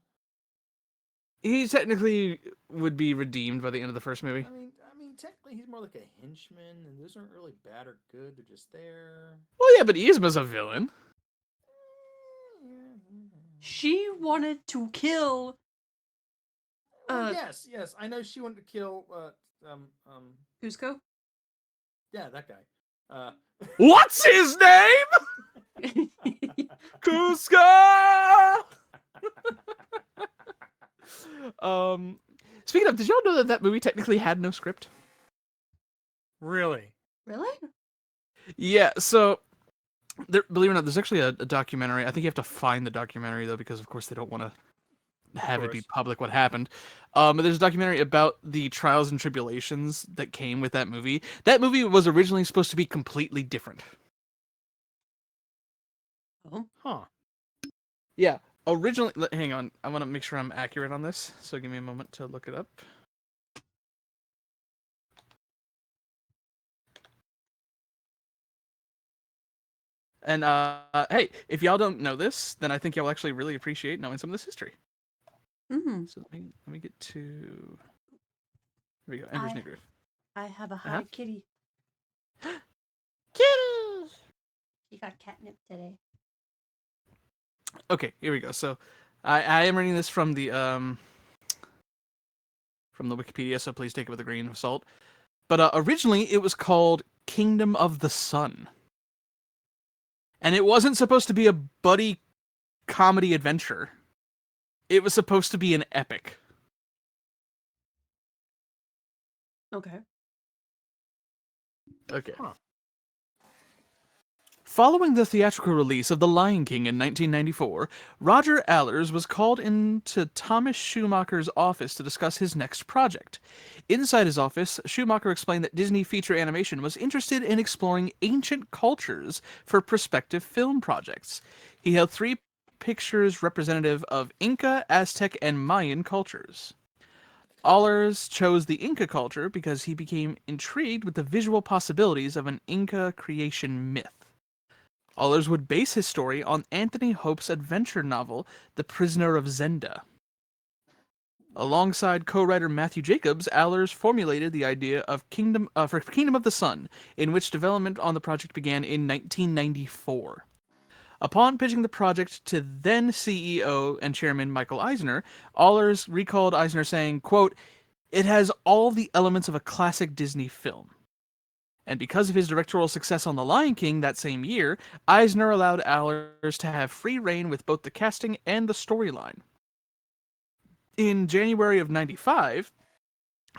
Speaker 1: He technically would be redeemed by the end of the first movie.
Speaker 2: I mean, technically he's more like a henchman, and those aren't really bad or good. They're just there.
Speaker 1: Well, yeah, but Yzma's a villain.
Speaker 3: She wanted to kill.
Speaker 2: Yes. I know she wanted to kill.
Speaker 3: Cusco.
Speaker 2: Yeah, that guy.
Speaker 1: What's his name? Cusco. Speaking of, did y'all know that movie technically had no script?
Speaker 2: Really?
Speaker 3: Really?
Speaker 1: Yeah, so believe it or not, there's actually a documentary. I think you have to find the documentary though, because of course they don't want to have it be public what happened. But there's a documentary about the trials and tribulations that came with that movie. That movie was originally supposed to be completely different.
Speaker 3: Oh.
Speaker 2: Huh.
Speaker 1: Yeah, originally. Hang on, I want to make sure I'm accurate on this, so give me a moment to look it up. And hey, if y'all don't know this, then I think y'all actually really appreciate knowing some of this history.
Speaker 3: Mm-hmm.
Speaker 1: So let me get to. Here we go. Ember's New Groove.
Speaker 3: I have a high kitty.
Speaker 1: Kittles.
Speaker 3: She got catnip today.
Speaker 1: Okay, here we go. So, I am reading this from the Wikipedia, so please take it with a grain of salt. But originally, it was called Kingdom of the Sun, and it wasn't supposed to be a buddy comedy adventure. It was supposed to be an epic.
Speaker 3: Okay.
Speaker 1: Okay.
Speaker 2: Huh.
Speaker 1: Following the theatrical release of The Lion King in 1994, Roger Allers was called into Thomas Schumacher's office to discuss his next project. Inside his office, Schumacher explained that Disney Feature Animation was interested in exploring ancient cultures for prospective film projects. He held 3 pictures representative of Inca, Aztec, and Mayan cultures. Allers chose the Inca culture because he became intrigued with the visual possibilities of an Inca creation myth. Allers would base his story on Anthony Hope's adventure novel, The Prisoner of Zenda. Alongside co-writer Matthew Jacobs, Allers formulated the idea of Kingdom of the Sun, in which development on the project began in 1994. Upon pitching the project to then CEO and chairman Michael Eisner, Allers recalled Eisner saying, quote, "It has all the elements of a classic Disney film." And because of his directorial success on The Lion King that same year, Eisner allowed Allers to have free reign with both the casting and the storyline. In January of '95,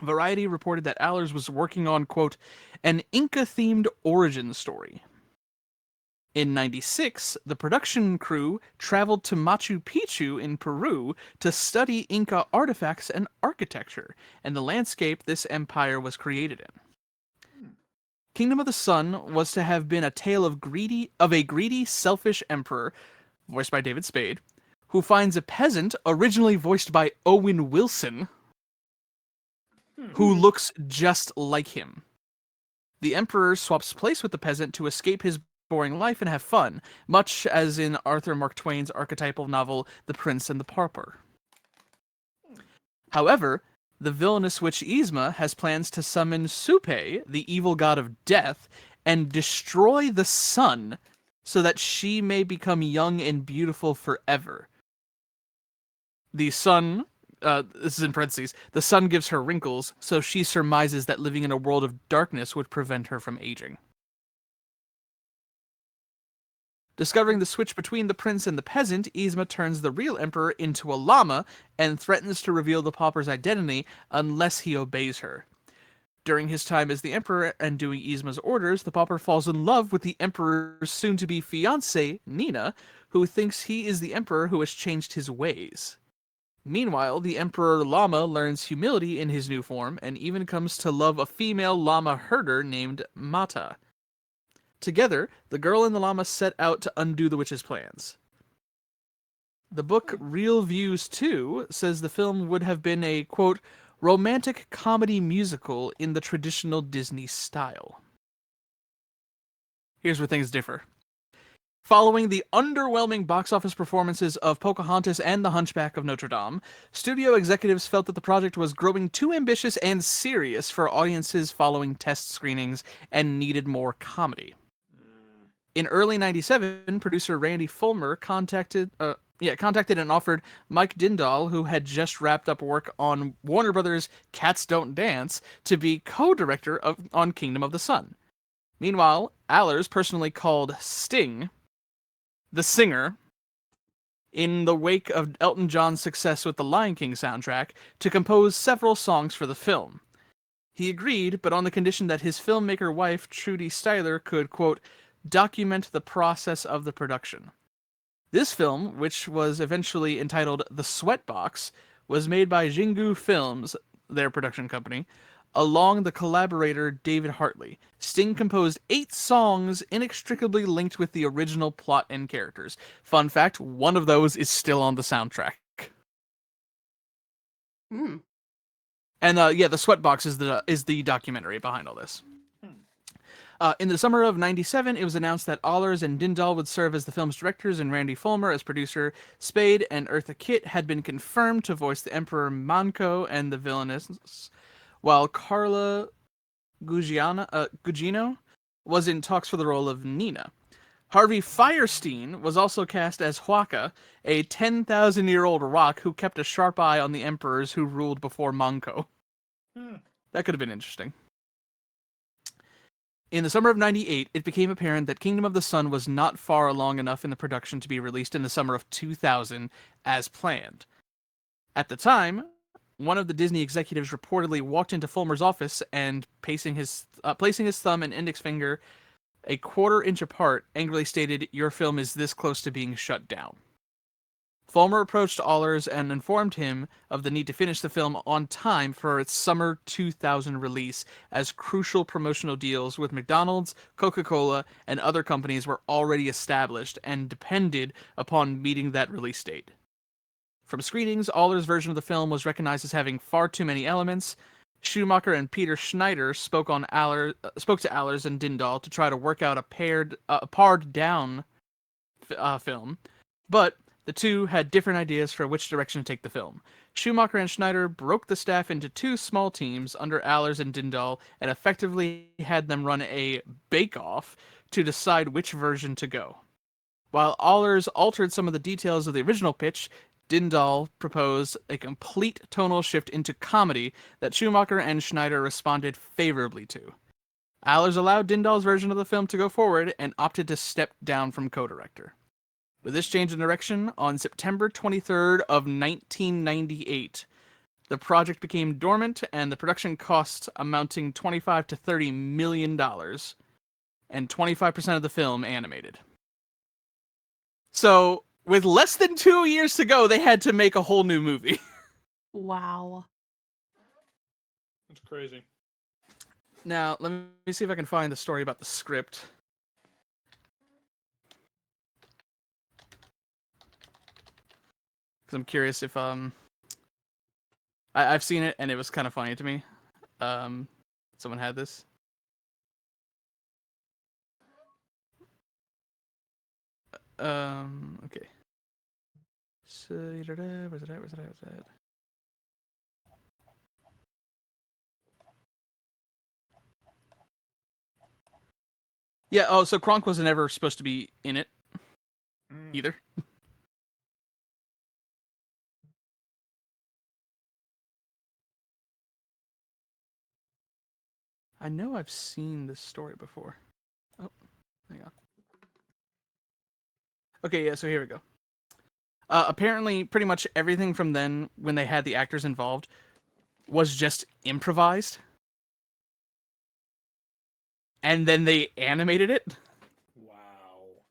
Speaker 1: Variety reported that Allers was working on, quote, "an Inca-themed origin story." In '96, the production crew traveled to Machu Picchu in Peru to study Inca artifacts and architecture, and the landscape this empire was created in. Kingdom of the Sun was to have been a tale of a greedy, selfish emperor, voiced by David Spade, who finds a peasant, originally voiced by Owen Wilson, who looks just like him. The emperor swaps place with the peasant to escape his boring life and have fun, much as in Arthur Mark Twain's archetypal novel The Prince and the Pauper. However, the villainous witch Yzma has plans to summon Supe, the evil god of death, and destroy the sun so that she may become young and beautiful forever, The sun, this is in parentheses, the sun gives her wrinkles, so she surmises that living in a world of darkness would prevent her from aging. Discovering the switch between the prince and the peasant, Yzma turns the real emperor into a llama and threatens to reveal the pauper's identity unless he obeys her. During his time as the emperor and doing Yzma's orders, the pauper falls in love with the emperor's soon-to-be fiancée, Nina, who thinks he is the emperor who has changed his ways. Meanwhile, the Emperor Llama learns humility in his new form and even comes to love a female llama herder named Mata. Together, the girl and the llama set out to undo the witch's plans. The book Real Views 2 says the film would have been a, quote, romantic comedy musical in the traditional Disney style. Here's where things differ. Following the underwhelming box office performances of Pocahontas and The Hunchback of Notre Dame, studio executives felt that the project was growing too ambitious and serious for audiences following test screenings and needed more comedy. In early '97, producer Randy Fulmer contacted and offered Mike Dindal, who had just wrapped up work on Warner Brothers' Cats Don't Dance, to be co-director on Kingdom of the Sun. Meanwhile, Allers personally called Sting, the singer, in the wake of Elton John's success with the Lion King soundtrack, to compose several songs for the film. He agreed, but on the condition that his filmmaker wife, Trudy Styler, could, quote, document the process of the production. This film, which was eventually entitled The Sweatbox, was made by Jingu Films, their production company, along the collaborator David Hartley. Sting composed 8 songs inextricably linked with the original plot and characters. Fun fact, one of those is still on the soundtrack.
Speaker 3: Hmm.
Speaker 1: And The Sweatbox is the documentary behind all this. In the summer of '97, it was announced that Allers and Dindal would serve as the film's directors and Randy Fulmer as producer. Spade and Eartha Kitt had been confirmed to voice the Emperor Manco and the villainess, while Carla Gugino was in talks for the role of Nina. Harvey Fierstein was also cast as Huaca, a 10,000-year-old rock who kept a sharp eye on the emperors who ruled before Manco. That could have been interesting. In the summer of '98, it became apparent that Kingdom of the Sun was not far along enough in the production to be released in the summer of 2000 as planned. At the time, one of the Disney executives reportedly walked into Fulmer's office and, placing his thumb and index finger a quarter-inch apart, angrily stated, "Your film is this close to being shut down." Fulmer approached Allers and informed him of the need to finish the film on time for its summer 2000 release, as crucial promotional deals with McDonald's, Coca-Cola, and other companies were already established and depended upon meeting that release date. From screenings, Allers' version of the film was recognized as having far too many elements. Schumacher and Peter Schneider spoke to Allers and Dindal to try to work out a pared-down film, but the two had different ideas for which direction to take the film. Schumacher and Schneider broke the staff into 2 small teams under Allers and Dindal and effectively had them run a bake-off to decide which version to go. While Allers altered some of the details of the original pitch, Dindal proposed a complete tonal shift into comedy that Schumacher and Schneider responded favorably to. Allers allowed Dindal's version of the film to go forward and opted to step down from co-director. With this change in direction, on September 23rd of 1998, the project became dormant and the production costs amounting $25 to $30 million, and 25% of the film animated. So, with less than 2 years to go, they had to make a whole new movie.
Speaker 3: Wow.
Speaker 2: That's crazy.
Speaker 1: Now, let me see if I can find the story about the script. Because I'm curious if I've seen it and it was kind of funny to me. Someone had this. Okay. So, where's it at? Yeah, oh, so Kronk wasn't ever supposed to be in it either. I know I've seen this story before. Oh, hang on. Okay, yeah, so here we go. Apparently, pretty much everything from then, when they had the actors involved, was just improvised. And then they animated it
Speaker 2: Wow.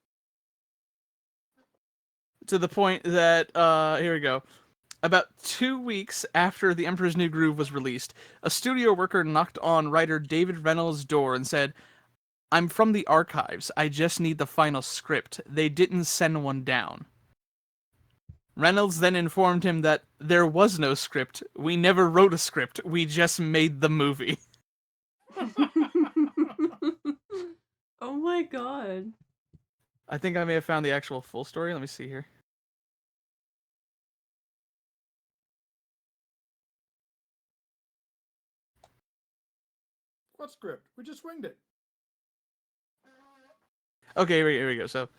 Speaker 1: to the point that, here we go. About 2 weeks after The Emperor's New Groove was released, a studio worker knocked on writer David Reynolds' door and said, "I'm from the archives. I just need the final script. They didn't send one down." Reynolds then informed him that there was no script. "We never wrote a script. We just made the movie."
Speaker 3: Oh my god.
Speaker 1: I think I may have found the actual full story. Let me see here.
Speaker 2: What script? We just winged it.
Speaker 1: Okay, here we go. So,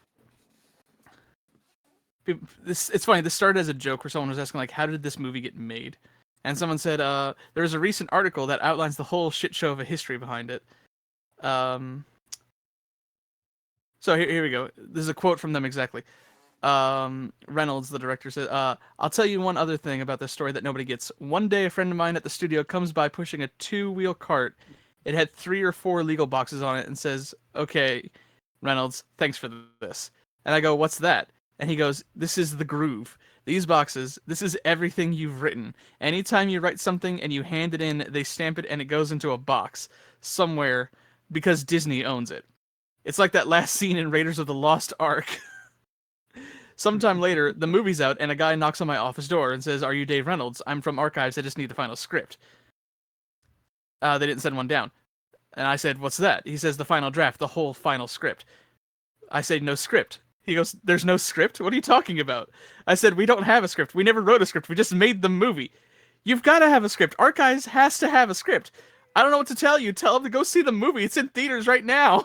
Speaker 1: it's funny. This started as a joke where someone was asking, like, how did this movie get made? And someone said, there was a recent article that outlines the whole shit show of a history behind it. So here we go. This is a quote from them exactly. Reynolds, the director, said, "I'll tell you one other thing about this story that nobody gets. One day, a friend of mine at the studio comes by pushing a 2-wheel cart. It had 3 or 4 legal boxes on it and says, 'Okay, Reynolds, thanks for this.' And I go, 'What's that?' And he goes, 'This is the groove. These boxes, this is everything you've written. Anytime you write something and you hand it in, they stamp it and it goes into a box somewhere because Disney owns it. It's like that last scene in Raiders of the Lost Ark.' Sometime later, the movie's out, and a guy knocks on my office door and says, 'Are you Dave Reynolds? I'm from Archives. I just need the final script.' They didn't send one down. And I said, 'What's that?' He says, 'The final draft, the whole final script.' I say, 'No script.' He goes, 'There's no script? What are you talking about?' I said, 'We don't have a script. We never wrote a script. We just made the movie.' 'You've got to have a script. Archives has to have a script.' 'I don't know what to tell you. Tell him to go see the movie. It's in theaters right now.'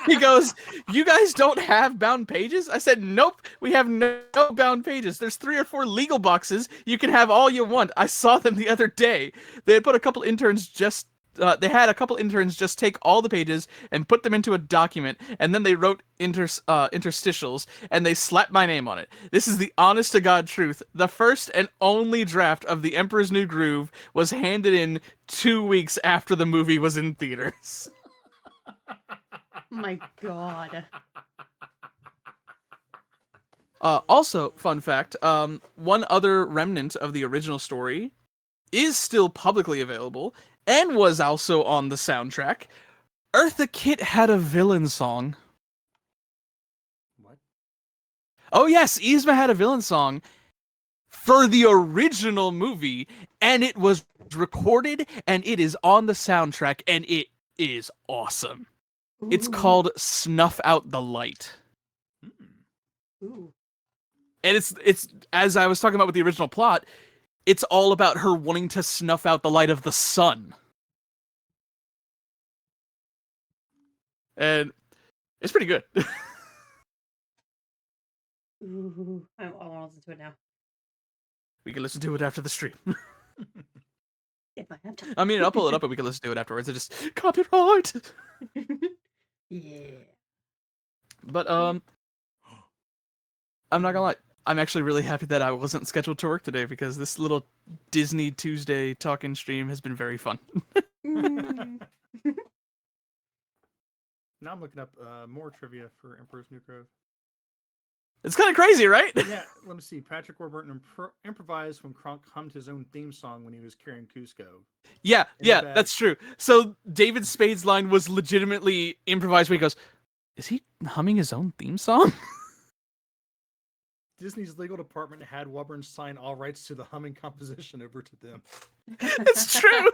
Speaker 1: He goes, 'You guys don't have bound pages?' I said, 'Nope, we have no bound pages. There's 3 or 4 legal boxes. You can have all you want. I saw them the other day. They had put a couple interns just they had a couple interns just take all the pages and put them into a document, and then they wrote interstitials, and they slapped my name on it. This is the honest to God truth. The first and only draft of The Emperor's New Groove was handed in 2 weeks after the movie was in theaters.'"
Speaker 3: My god.
Speaker 1: Also, fun fact, one other remnant of the original story is still publicly available and was also on the soundtrack. Eartha Kitt had a villain song.
Speaker 2: What?
Speaker 1: Oh yes, Yzma had a villain song for the original movie, and it was recorded, and it is on the soundtrack, and it is awesome. It's
Speaker 3: Ooh.
Speaker 1: called Snuff Out the Light.
Speaker 3: Ooh.
Speaker 1: And it's as I was talking about with the original plot, it's all about her wanting to snuff out the light of the sun. And it's pretty good.
Speaker 3: Ooh. I want to listen to it now.
Speaker 1: We can listen to it after the stream.
Speaker 3: If I have time.
Speaker 1: I mean, I'll pull it up and we can listen to it afterwards. I just copyright.
Speaker 3: Yeah.
Speaker 1: But I'm not gonna lie. I'm actually really happy that I wasn't scheduled to work today because this little Disney Tuesday talking stream has been very fun.
Speaker 3: Mm.
Speaker 2: Now I'm looking up more trivia for Emperor's New Groove.
Speaker 1: It's kind of crazy, right?
Speaker 2: Yeah, let me see. Patrick Warburton improvised when Kronk hummed his own theme song when he was carrying Cusco.
Speaker 1: Yeah,
Speaker 2: In the
Speaker 1: yeah,
Speaker 2: bag.
Speaker 1: that's true. So David Spade's line was legitimately improvised where he goes, "Is he humming his own theme song?"
Speaker 2: Disney's legal department had Warburton sign all rights to the humming composition over to them.
Speaker 1: It's true.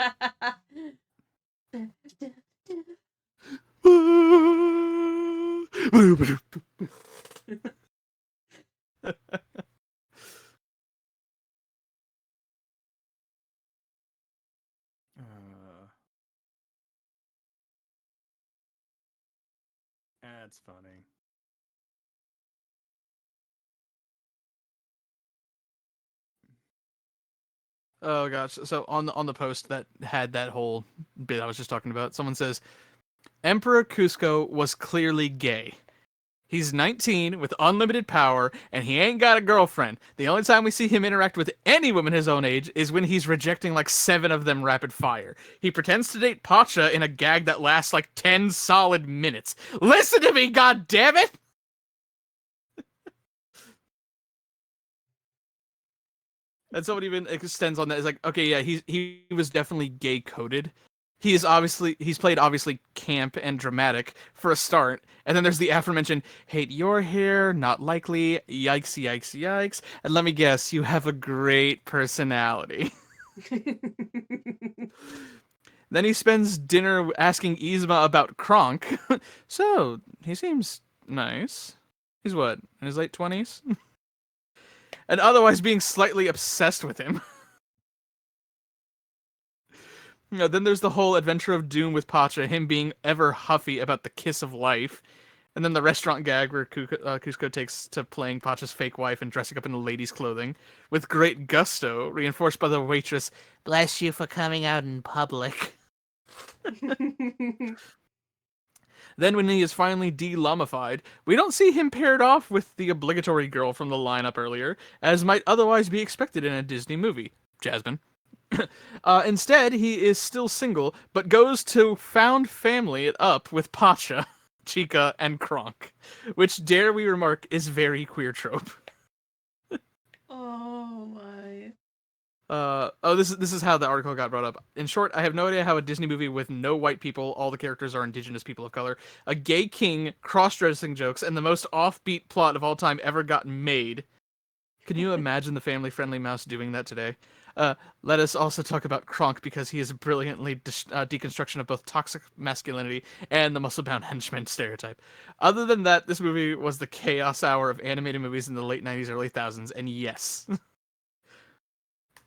Speaker 2: That's funny.
Speaker 1: Oh gosh. So on the post that had that whole bit I was just talking about, someone says Emperor Cusco was clearly gay. He's 19 with unlimited power, and he ain't got a girlfriend. The only time we see him interact with any woman his own age is when he's rejecting like 7 of them rapid fire. He pretends to date Pacha in a gag that lasts like 10 solid minutes. Listen to me, goddammit! And someone even extends on that. Is like, okay, yeah, he was definitely gay coded. He's played obviously camp and dramatic for a start, and then there's the aforementioned hate your hair, not likely, yikes, yikes, yikes. And let me guess, you have a great personality. Then he spends dinner asking Yzma about Kronk. So, he seems nice. He's what, in his late 20s? And otherwise being slightly obsessed with him. Then there's the whole Adventure of Doom with Pacha, him being ever huffy about the kiss of life. And then the restaurant gag where Cusco takes to playing Pacha's fake wife and dressing up in ladies' clothing, with great gusto, reinforced by the waitress, "Bless you for coming out in public." Then when he is finally de-lummified, we don't see him paired off with the obligatory girl from the lineup earlier, as might otherwise be expected in a Disney movie, Jasmine. Instead, he is still single, but goes to found family it up with Pacha, Chica, and Kronk, which, dare we remark, is very queer trope.
Speaker 3: Oh my.
Speaker 1: This is how the article got brought up. In short, I have no idea how a Disney movie with no white people, all the characters are indigenous people of color, a gay king, cross-dressing jokes, and the most offbeat plot of all time ever got made. Can you imagine the family-friendly mouse doing that today? Let us also talk about Kronk because he is brilliantly deconstruction of both toxic masculinity and the muscle-bound henchman stereotype. Other than that, this movie was the chaos hour of animated movies in the late 90s, early 2000s, and yes.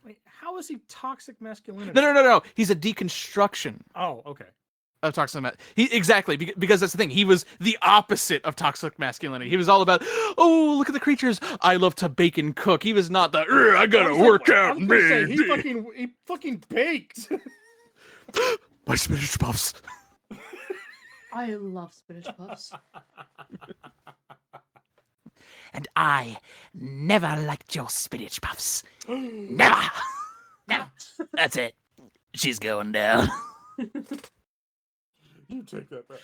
Speaker 2: Wait, how is he toxic masculinity?
Speaker 1: No. He's a deconstruction
Speaker 2: Oh, okay.
Speaker 1: of toxic masculinity. Exactly, because that's the thing. He was the opposite of toxic masculinity. He was all about, oh, look at the creatures. I love to bake and cook. He was not the, I gotta work out.
Speaker 2: I was gonna say, he fucking baked.
Speaker 1: My spinach puffs.
Speaker 3: I love spinach puffs.
Speaker 1: And I never liked your spinach puffs. Never. Never. That's it. She's going down.
Speaker 2: You take that back.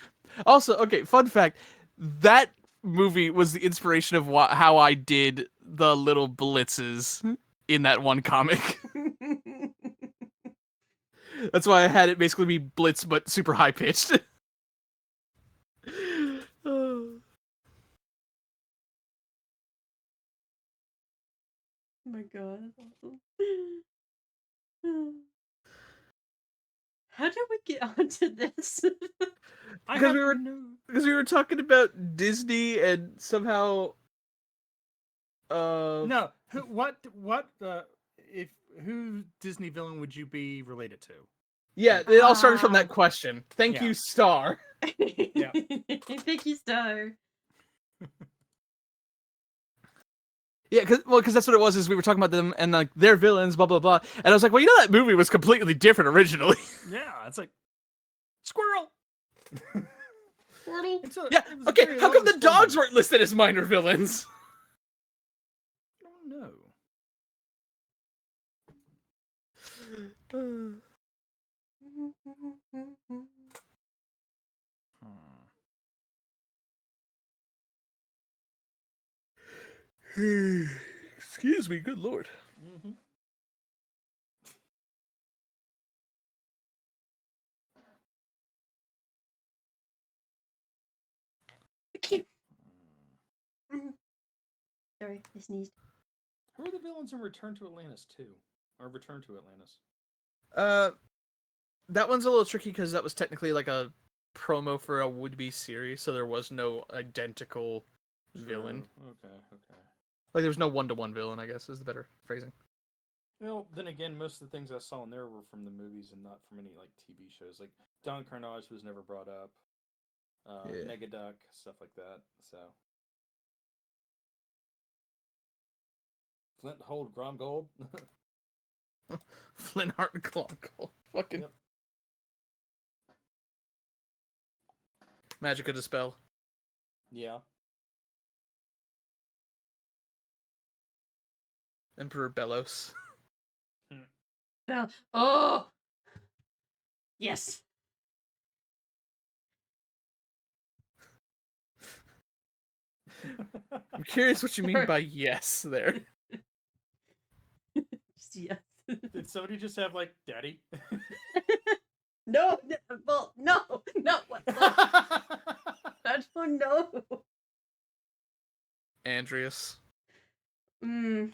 Speaker 1: Also, okay, fun fact. That movie was the inspiration of how I did the little blitzes in that one comic. That's why I had it basically be blitz, but super high pitched.
Speaker 3: Oh my god, that's awesome. How did we get onto this?
Speaker 1: Because we were talking about Disney and somehow
Speaker 2: No, who Disney villain would you be related to?
Speaker 1: Yeah, it all started from that question. Thank you, Star.
Speaker 2: Yeah.
Speaker 3: Thank you, Star.
Speaker 1: Yeah, because that's what it was. Is we were talking about them and like their villains, blah blah blah, and I was like, well, you know that movie was completely different originally.
Speaker 2: Yeah, it's like Squirrel. Squirtle.
Speaker 1: Yeah. Okay. How come the dogs weren't listed as minor villains?
Speaker 2: I don't know.
Speaker 1: Excuse me, good lord.
Speaker 2: Mm-hmm.
Speaker 3: Sorry, I sneezed.
Speaker 2: Who are the villains in Return to Atlantis 2? Or Return to Atlantis?
Speaker 1: That one's a little tricky because that was technically like a promo for a would-be series, so there was no identical villain.
Speaker 2: Okay.
Speaker 1: Like there was no one-to-one villain, I guess is the better phrasing.
Speaker 2: Well, then again, most of the things I saw in there were from the movies and not from any like TV shows. Like Don Carnage was never brought up. Negaduck, stuff like that. So Flint Hold Gromgold.
Speaker 1: Flintheart and Clonkle. Fucking
Speaker 2: Yep.
Speaker 1: Magic of Dispel.
Speaker 4: Yeah.
Speaker 1: Emperor Bellows.
Speaker 3: Oh! Yes.
Speaker 1: I'm curious what you mean by yes there.
Speaker 3: Just yes.
Speaker 2: Did somebody just have like daddy?
Speaker 3: No, well, no, what? I don't know.
Speaker 1: Andreas.
Speaker 3: Mm.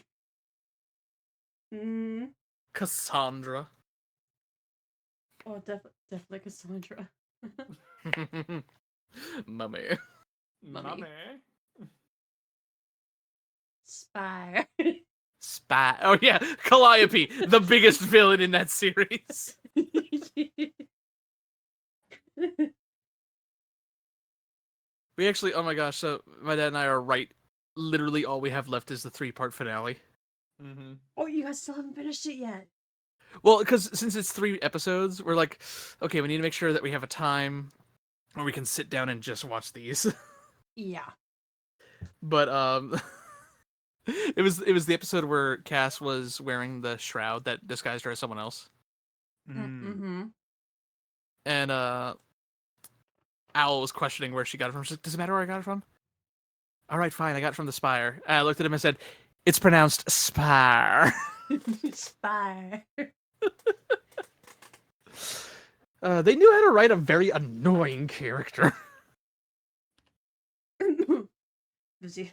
Speaker 3: Mm.
Speaker 1: Cassandra.
Speaker 3: Oh, definitely Cassandra.
Speaker 1: Mummy.
Speaker 3: Mummy. Spy.
Speaker 1: Spy. Oh yeah, Calliope, the biggest villain in that series. We actually, oh my gosh, so my dad and I are right. Literally all we have left is the 3-part finale.
Speaker 2: Mm-hmm.
Speaker 3: Oh, you guys still haven't finished it yet.
Speaker 1: Well, because since it's 3 episodes, we're like, okay, we need to make sure that we have a time where we can sit down and just watch these.
Speaker 3: Yeah.
Speaker 1: But it was the episode where Cass was wearing the shroud that disguised her as someone else.
Speaker 3: Mm-hmm.
Speaker 1: And Owl was questioning where she got it from. She's like, does it matter where I got it from? All right, fine. I got it from the Spire. And I looked at him and said, it's pronounced Spire.
Speaker 3: Spy.
Speaker 1: They knew how to write a very annoying character.
Speaker 3: Busy.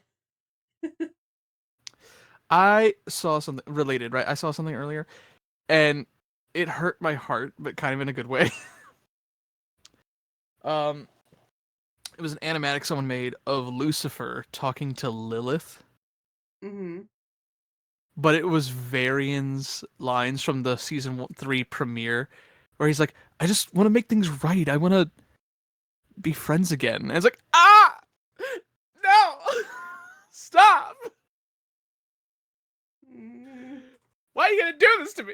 Speaker 1: I saw something related, right? I saw something earlier, and it hurt my heart, but kind of in a good way. It was an animatic someone made of Lucifer talking to Lilith,
Speaker 3: Mm-hmm.
Speaker 1: but it was Varian's lines from the season 3 premiere, where he's like, "I just want to make things right. I want to be friends again." And it's like, no, stop. Why are you gonna do this to me?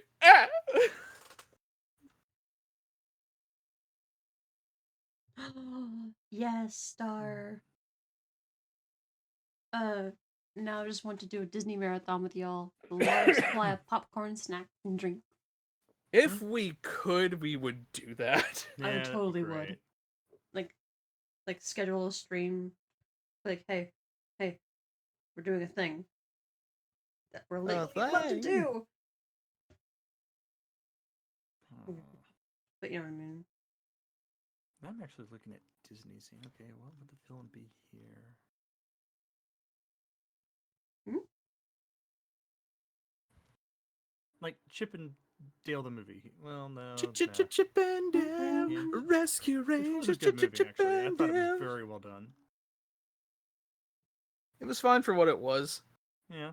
Speaker 3: Yes, star. Now I just want to do a Disney marathon with y'all. The large supply of popcorn, snack, and drink.
Speaker 1: If we could, we would do that.
Speaker 3: I would totally would. Like schedule a stream. Like, hey, we're doing a thing that we're late love to do. But you know what I mean.
Speaker 2: I'm actually looking at Disney, saying, okay, what would the villain be here? Like Chip and Dale the movie. Well, no.
Speaker 1: Chip and Dale,
Speaker 2: Yeah.
Speaker 1: Rescue
Speaker 2: Which was
Speaker 1: Rangers.
Speaker 2: a good movie,
Speaker 1: Chip
Speaker 2: actually. I
Speaker 1: and
Speaker 2: thought it
Speaker 1: Dale.
Speaker 2: was very well done.
Speaker 1: It was fine for what it was.
Speaker 2: Yeah.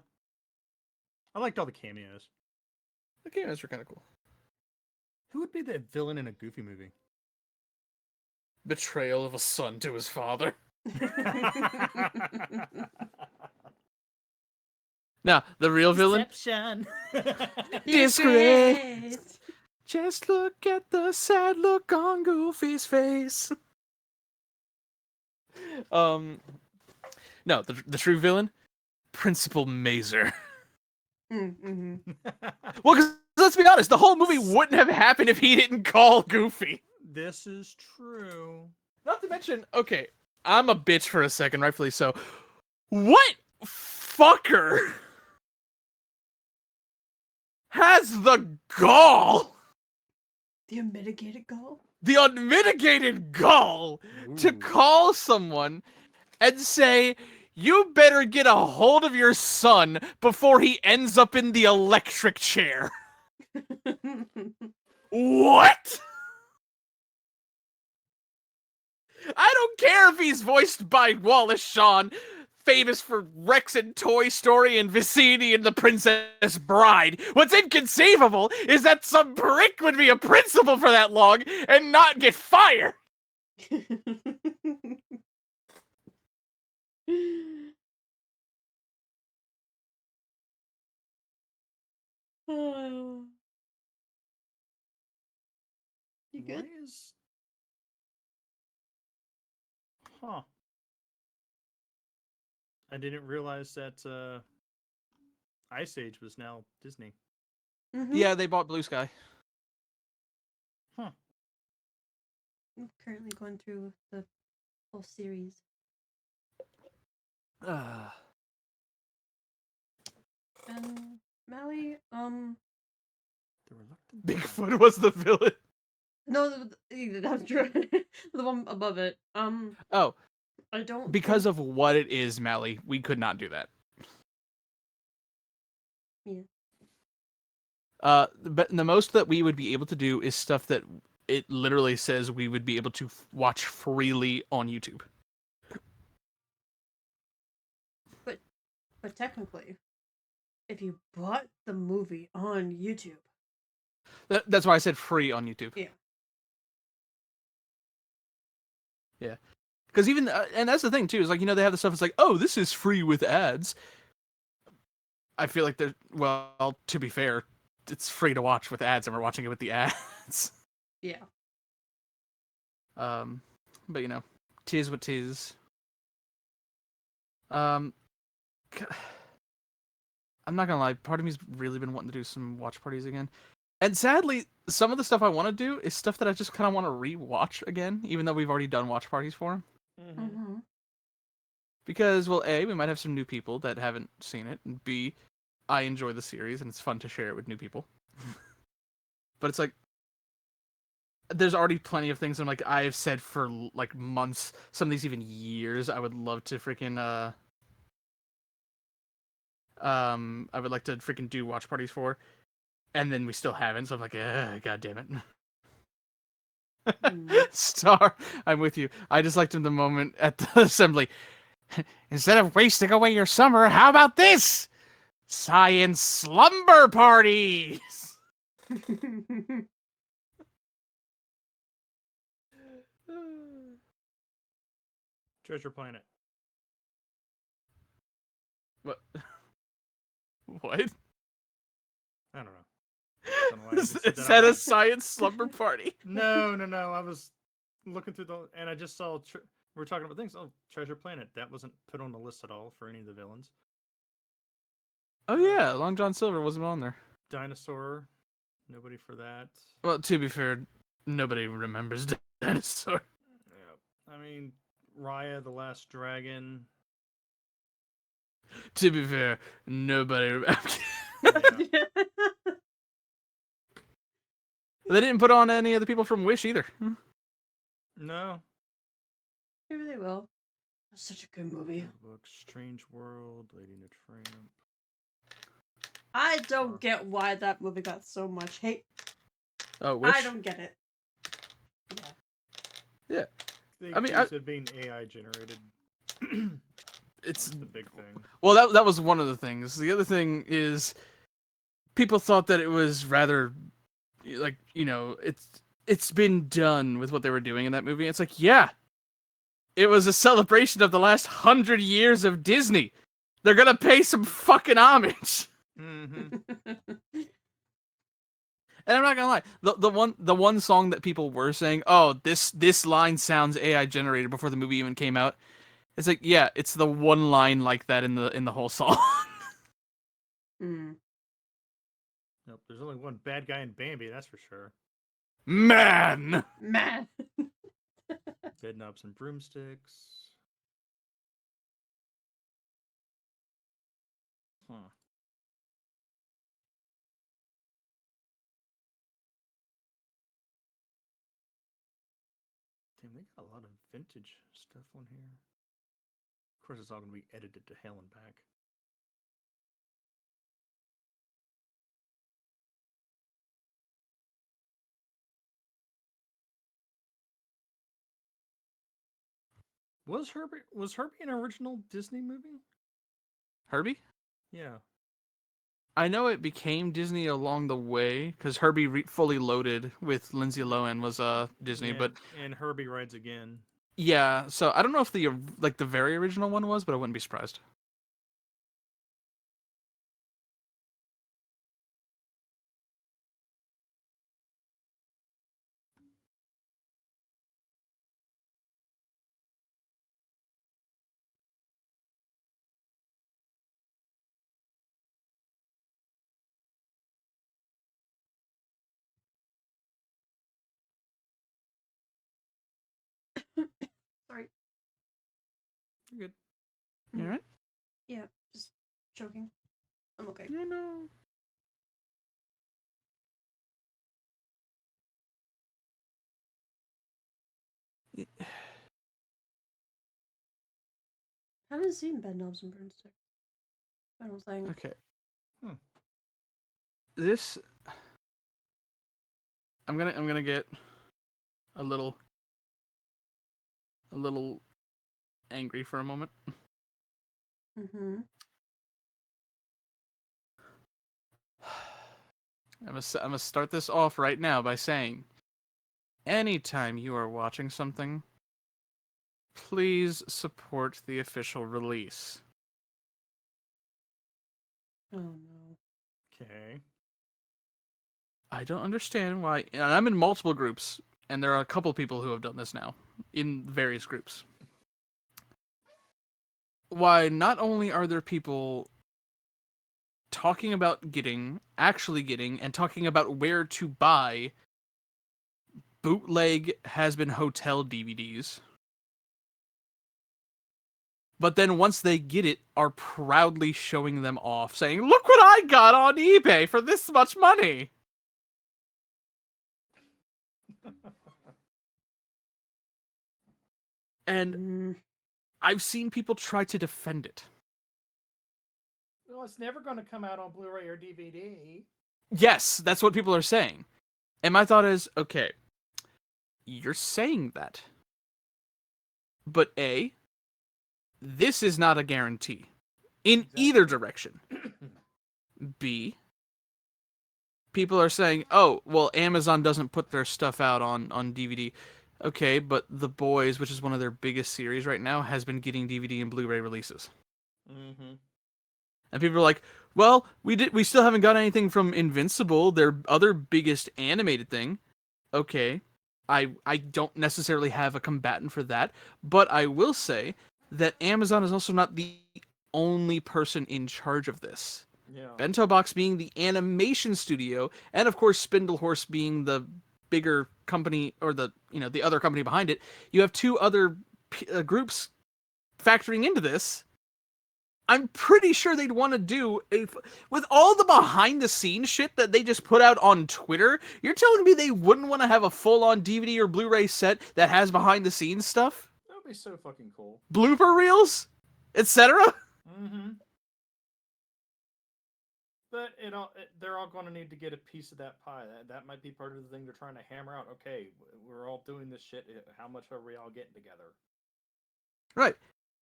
Speaker 2: I liked all the cameos.
Speaker 1: The cameos were kind of cool.
Speaker 2: Who would be the villain in a Goofy movie?
Speaker 1: Betrayal of a son to his father. Now, the real villain?
Speaker 2: Deception.
Speaker 1: Disgrace. Just look at the sad look on Goofy's face. No, the true villain? Principal Mazer.
Speaker 3: Mm-hmm.
Speaker 1: Well, because let's be honest, the whole movie wouldn't have happened if he didn't call Goofy.
Speaker 2: This is true.
Speaker 1: Not to mention, okay, I'm a bitch for a second, rightfully so. What fucker has the gall?
Speaker 3: The unmitigated goal?
Speaker 1: The unmitigated gall to
Speaker 2: Ooh.
Speaker 1: call someone and say, you better get a hold of your son before he ends up in the electric chair. What? I don't care if he's voiced by Wallace Shawn, famous for Rex in Toy Story and Vicini and The Princess Bride. What's inconceivable is that some prick would be a principal for that long and not get fired.
Speaker 3: good.
Speaker 2: Why is... Huh. I didn't realize that Ice Age was now Disney.
Speaker 3: Mm-hmm.
Speaker 1: Yeah, they bought Blue Sky.
Speaker 2: Huh.
Speaker 3: I'm currently going through the whole series. And Mally,
Speaker 2: The reluctant
Speaker 1: Bigfoot was the villain.
Speaker 3: no, that's true. The one above it.
Speaker 1: Oh,
Speaker 3: I don't
Speaker 1: because
Speaker 3: think...
Speaker 1: of what it is, Mally, we could not do that.
Speaker 3: Yeah.
Speaker 1: But the most that we would be able to do is stuff that it literally says we would be able to watch freely on YouTube.
Speaker 3: But technically, if you bought the movie on YouTube,
Speaker 1: That's why I said free on YouTube.
Speaker 3: yeah.
Speaker 1: Yeah. Because even, and that's the thing too, is like, they have the stuff, it's like, oh, this is free with ads. I feel like well, to be fair, it's free to watch with ads, and we're watching it with the ads.
Speaker 3: Yeah.
Speaker 1: But tis what tis. I'm not gonna lie, part of me's really been wanting to do some watch parties again. And sadly, some of the stuff I want to do is stuff that I just kind of want to re-watch again, even though we've already done watch parties for them.
Speaker 3: Mm-hmm.
Speaker 1: Because, well, A, we might have some new people that haven't seen it, and B, I enjoy the series, and it's fun to share it with new people. But it's like, there's already plenty of things I have said for, like, months, some of these even years, I would love to freaking, I would like to freaking do watch parties for, and then we still haven't, so I'm like, god damn it. Star, I'm with you. I just liked him the moment at the assembly. Instead of wasting away your summer, how about this? Science slumber parties!
Speaker 2: Treasure Planet.
Speaker 1: What? What?
Speaker 2: I don't know. Don't know why I just said
Speaker 1: Is
Speaker 2: that
Speaker 1: that
Speaker 2: out
Speaker 1: a
Speaker 2: loud.
Speaker 1: science slumber party?
Speaker 2: No. I was looking through and I just saw... we're talking about things. Oh, Treasure Planet. That wasn't put on the list at all for any of the villains.
Speaker 1: Oh yeah, Long John Silver wasn't on there.
Speaker 2: Dinosaur. Nobody for that.
Speaker 1: Well, to be fair, nobody remembers Dinosaur.
Speaker 2: Yeah. I mean, Raya the Last Dragon.
Speaker 1: To be fair, nobody remembers.
Speaker 2: Yeah.
Speaker 1: They didn't put on any of the people from Wish either.
Speaker 2: No.
Speaker 3: Maybe they will. That's such a good movie.
Speaker 2: Book, Strange World, Lady and the Tramp.
Speaker 3: I don't get why that movie got so much hate.
Speaker 1: Oh, Wish?
Speaker 3: I don't get it.
Speaker 1: Yeah.
Speaker 2: They
Speaker 1: I mean,
Speaker 2: accused it being AI generated.
Speaker 1: It's
Speaker 2: the big thing.
Speaker 1: Well, that was one of the things. The other thing is, people thought that it was rather, like, it's been done with what they were doing in that movie. It's like, yeah, it was a celebration of the last 100 years of Disney. They're gonna pay some fucking homage.
Speaker 2: Mm-hmm.
Speaker 1: And I'm not gonna lie, the one song that people were saying, oh, this line sounds AI generated before the movie even came out. It's like, yeah, it's the one line like that in the whole song.
Speaker 3: Mm.
Speaker 2: Nope, there's only one bad guy in Bambi, that's for sure.
Speaker 1: Man!
Speaker 2: Bedknobs and broomsticks. Huh. Damn, they got a lot of vintage stuff on here. Of course, it's all going to be edited to hell and back. Was Herbie an original Disney movie?
Speaker 1: Herbie?
Speaker 2: Yeah.
Speaker 1: I know it became Disney along the way, because Herbie Fully Loaded with Lindsay Lohan was Disney,
Speaker 2: and,
Speaker 1: but
Speaker 2: and Herbie Rides Again.
Speaker 1: yeah, so I don't know if the very original one was, but I wouldn't be surprised.
Speaker 2: You're good.
Speaker 1: You alright?
Speaker 3: Yeah, just choking. I'm okay.
Speaker 1: You know.
Speaker 3: Haven't seen Bed Knobs and Broomsticks. I don't think.
Speaker 1: Okay.
Speaker 2: Hmm.
Speaker 1: This I'm gonna get a little angry for a moment.
Speaker 3: Mm-hmm.
Speaker 1: I'm gonna start this off right now by saying, anytime you are watching something, please support the official release.
Speaker 3: Oh no.
Speaker 2: Okay.
Speaker 1: I don't understand why. And I'm in multiple groups, and there are a couple people who have done this now in various groups. Why not only are there people talking about actually getting, and talking about where to buy bootleg has been hotel DVDs, but then once they get it, are proudly showing them off, saying, "Look what I got on eBay for this much money." And I've seen people try to defend it.
Speaker 2: Well, it's never going to come out on Blu-ray or DVD.
Speaker 1: Yes, that's what people are saying. And my thought is, okay, you're saying that. But A, this is not a guarantee in either direction. B, people are saying, oh, well, Amazon doesn't put their stuff out on DVD. Okay, but The Boys, which is one of their biggest series right now, has been getting DVD and Blu-ray releases.
Speaker 2: Mm-hmm.
Speaker 1: And people are like, well, we still haven't got anything from Invincible, their other biggest animated thing. Okay, I don't necessarily have a combatant for that, but I will say that Amazon is also not the only person in charge of this.
Speaker 2: Yeah.
Speaker 1: Bento Box being the animation studio, and of course Spindlehorse being the bigger company, or the other company behind it. You have two other groups factoring into this. I'm pretty sure they'd want to do with all the behind the scenes shit that they just put out on Twitter. You're telling me they wouldn't want to have a full on DVD or Blu-ray set that has behind the scenes stuff,
Speaker 2: That would be so fucking cool.
Speaker 1: blooper reels, etc.
Speaker 2: Mm-hmm. But they're all going to need to get a piece of that pie. That might be part of the thing they're trying to hammer out. Okay, we're all doing this shit. How much are we all getting together?
Speaker 1: Right.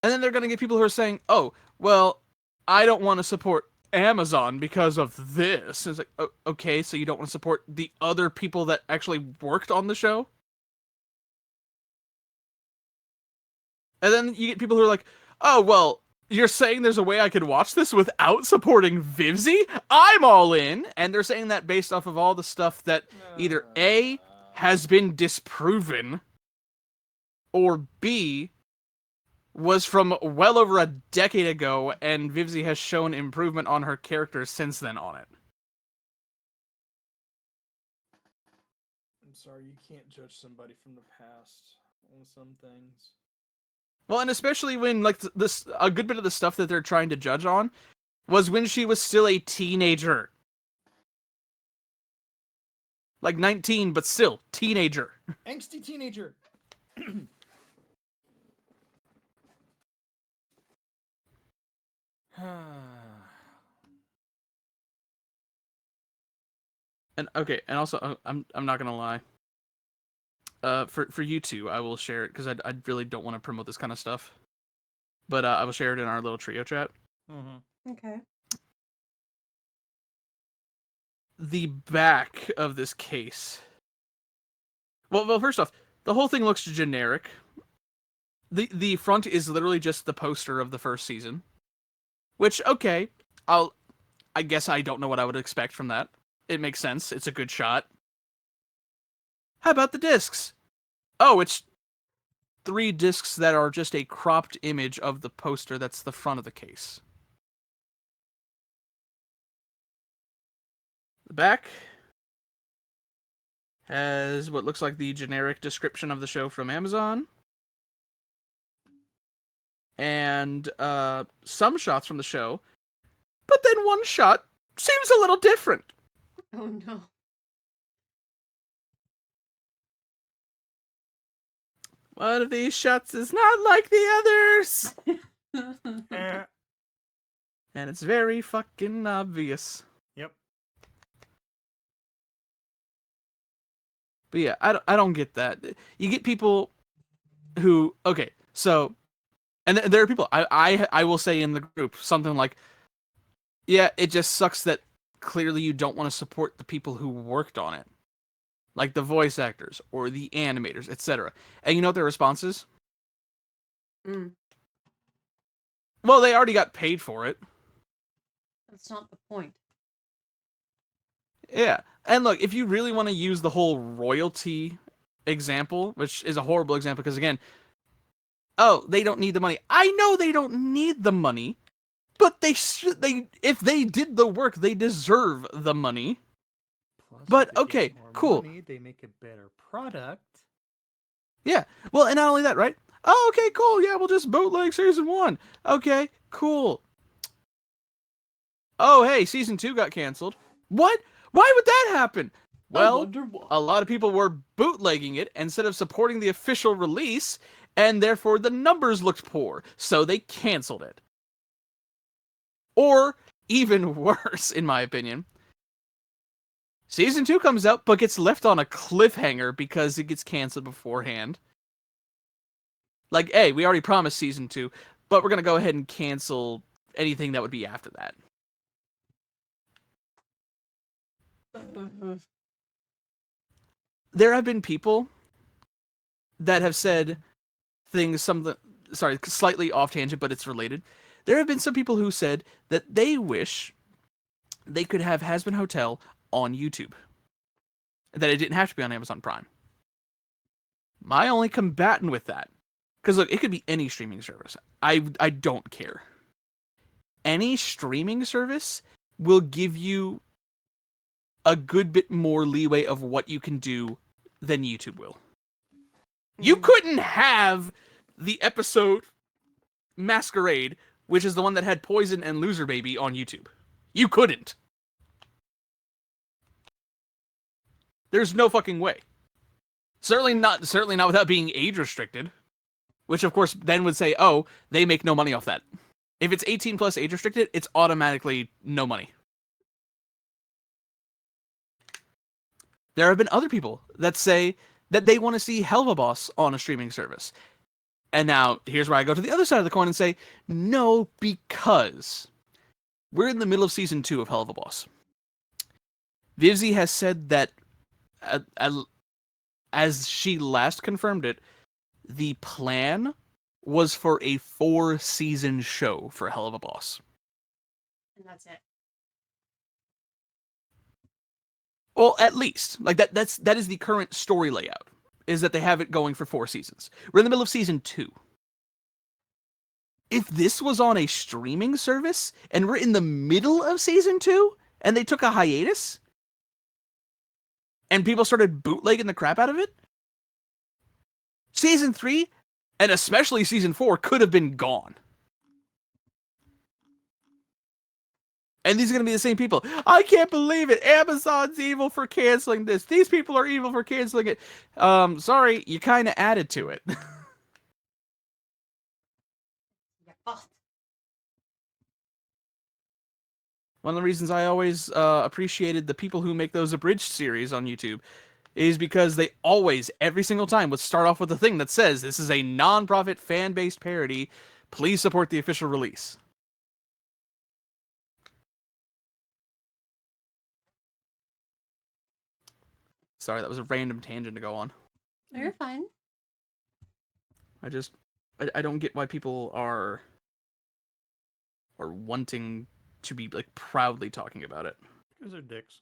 Speaker 1: And then they're going to get people who are saying, oh, well, I don't want to support Amazon because of this. It's like, okay, so you don't want to support the other people that actually worked on the show? And then you get people who are like, oh, well, you're saying there's a way I could watch this without supporting Vivzy? I'm all in! And they're saying that based off of all the stuff that either A, has been disproven, or B, was from well over a decade ago, and Vivzy has shown improvement on her character since then on it.
Speaker 2: I'm sorry, you can't judge somebody from the past on some things.
Speaker 1: Well, and especially when, like, this a good bit of the stuff that they're trying to judge on was when she was still a teenager. Like 19, but still, teenager.
Speaker 2: Angsty teenager!
Speaker 1: And okay, and also, I'm not gonna lie. For you two, I will share it, because I really don't want to promote this kind of stuff. But I will share it in our little trio chat.
Speaker 2: Mm-hmm.
Speaker 3: Okay.
Speaker 1: The back of this case. Well, first off, the whole thing looks generic. The front is literally just the poster of the first season. Which, okay, I guess I don't know what I would expect from that. It makes sense. It's a good shot. How about the discs? Oh, it's 3 discs that are just a cropped image of the poster that's the front of the case. The back has what looks like the generic description of the show from Amazon. and some shots from the show, but then one shot seems a little different.
Speaker 3: Oh no.
Speaker 1: One of these shots is not like the others.
Speaker 2: Eh,
Speaker 1: And it's very fucking obvious.
Speaker 2: yep.
Speaker 1: But yeah, I don't get that. You get people who, okay, so, and there are people, I will say in the group, something like, yeah, it just sucks that clearly you don't want to support the people who worked on it. Like the voice actors, or the animators, etc. And you know what their response is?
Speaker 3: Mm,
Speaker 1: Well, they already got paid for it.
Speaker 3: that's not the point.
Speaker 1: Yeah. And look, if you really want to use the whole royalty example, which is a horrible example because, again, oh, they don't need the money. I know they don't need the money, but if they did the work, they deserve the money.
Speaker 2: Plus,
Speaker 1: But,
Speaker 2: if they
Speaker 1: okay,
Speaker 2: get more
Speaker 1: cool.
Speaker 2: money, they make a better product.
Speaker 1: Yeah. Well, and not only that, right? Oh, okay, cool. Yeah, we'll just bootleg season 1. Okay, cool. Oh, hey, season 2 got canceled. What? Why would that happen? Well,
Speaker 3: I wonder why.
Speaker 1: a lot of people were bootlegging it instead of supporting the official release, and therefore the numbers looked poor, so they canceled it. Or, even worse, in my opinion, season 2 comes out, but gets left on a cliffhanger because it gets canceled beforehand. Like, hey, we already promised season 2, but we're going to go ahead and cancel anything that would be after that. There have been people that have said things, slightly off tangent, but it's related. There have been some people who said that they wish they could have Has Been Hotel on YouTube. That it didn't have to be on Amazon Prime. My only combatant with that, because look, it could be any streaming service. I don't care. Any streaming service will give you a good bit more leeway of what you can do than YouTube will. You couldn't have the episode Masquerade, which is the one that had Poison and Loser Baby, on YouTube. You couldn't. There's no fucking way. Certainly not without being age restricted. Which of course then would say, oh, they make no money off that. If it's 18 plus age restricted, it's automatically no money. There have been other people that say that they want to see Helva Boss on a streaming service. And now, here's where I go to the other side of the coin and say, no, because we're in the middle of season 2 of Helva Boss. Vivzy has said that, as she last confirmed it, the plan was for a 4-season show for Helva Boss.
Speaker 3: And that's it.
Speaker 1: Well, at least. Like, that is the current story layout, is that they have it going for 4 seasons. We're in the middle of season 2. If this was on a streaming service, and we're in the middle of season 2, and they took a hiatus, and people started bootlegging the crap out of it, season 3, and especially season 4, could have been gone. And these are going to be the same people. I can't believe it. Amazon's evil for canceling this. These people are evil for canceling it. Sorry, you kind of added to it. One of the reasons I always appreciated the people who make those abridged series on YouTube is because they always, every single time, would start off with a thing that says, this is a non-profit, fan-based parody. Please support the official release. Sorry, that was a random tangent to go on.
Speaker 3: You're fine.
Speaker 1: I don't get why people are wanting to be, like, proudly talking about it.
Speaker 2: Because they're dicks.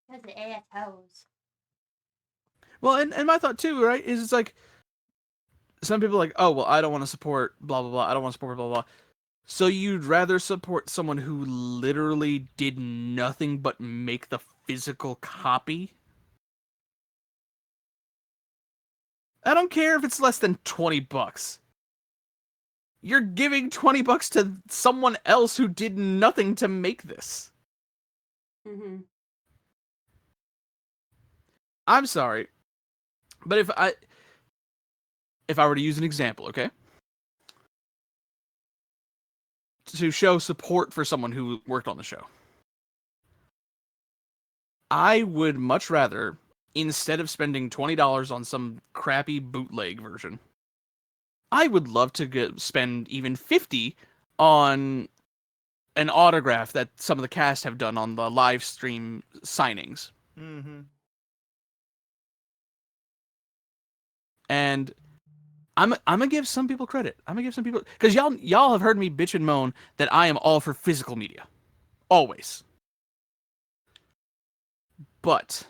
Speaker 3: Because the assholes.
Speaker 1: Well, and my thought too, right, is it's like, some people are like, oh, well, I don't want to support blah, blah, blah. I don't want to support blah, blah, blah. So you'd rather support someone who literally did nothing but make the physical copy? I don't care if it's less than $20. You're giving $20 to someone else who did nothing to make this.
Speaker 3: Mm-hmm.
Speaker 1: I'm sorry, but if I were to use an example, okay, to show support for someone who worked on the show, I would much rather, instead of spending $20 on some crappy bootleg version, I would love to spend even $50 on an autograph that some of the cast have done on the live stream signings.
Speaker 2: Mm-hmm.
Speaker 1: And I'm gonna give some people credit. I'm gonna give some people, because y'all have heard me bitch and moan that I am all for physical media, always. But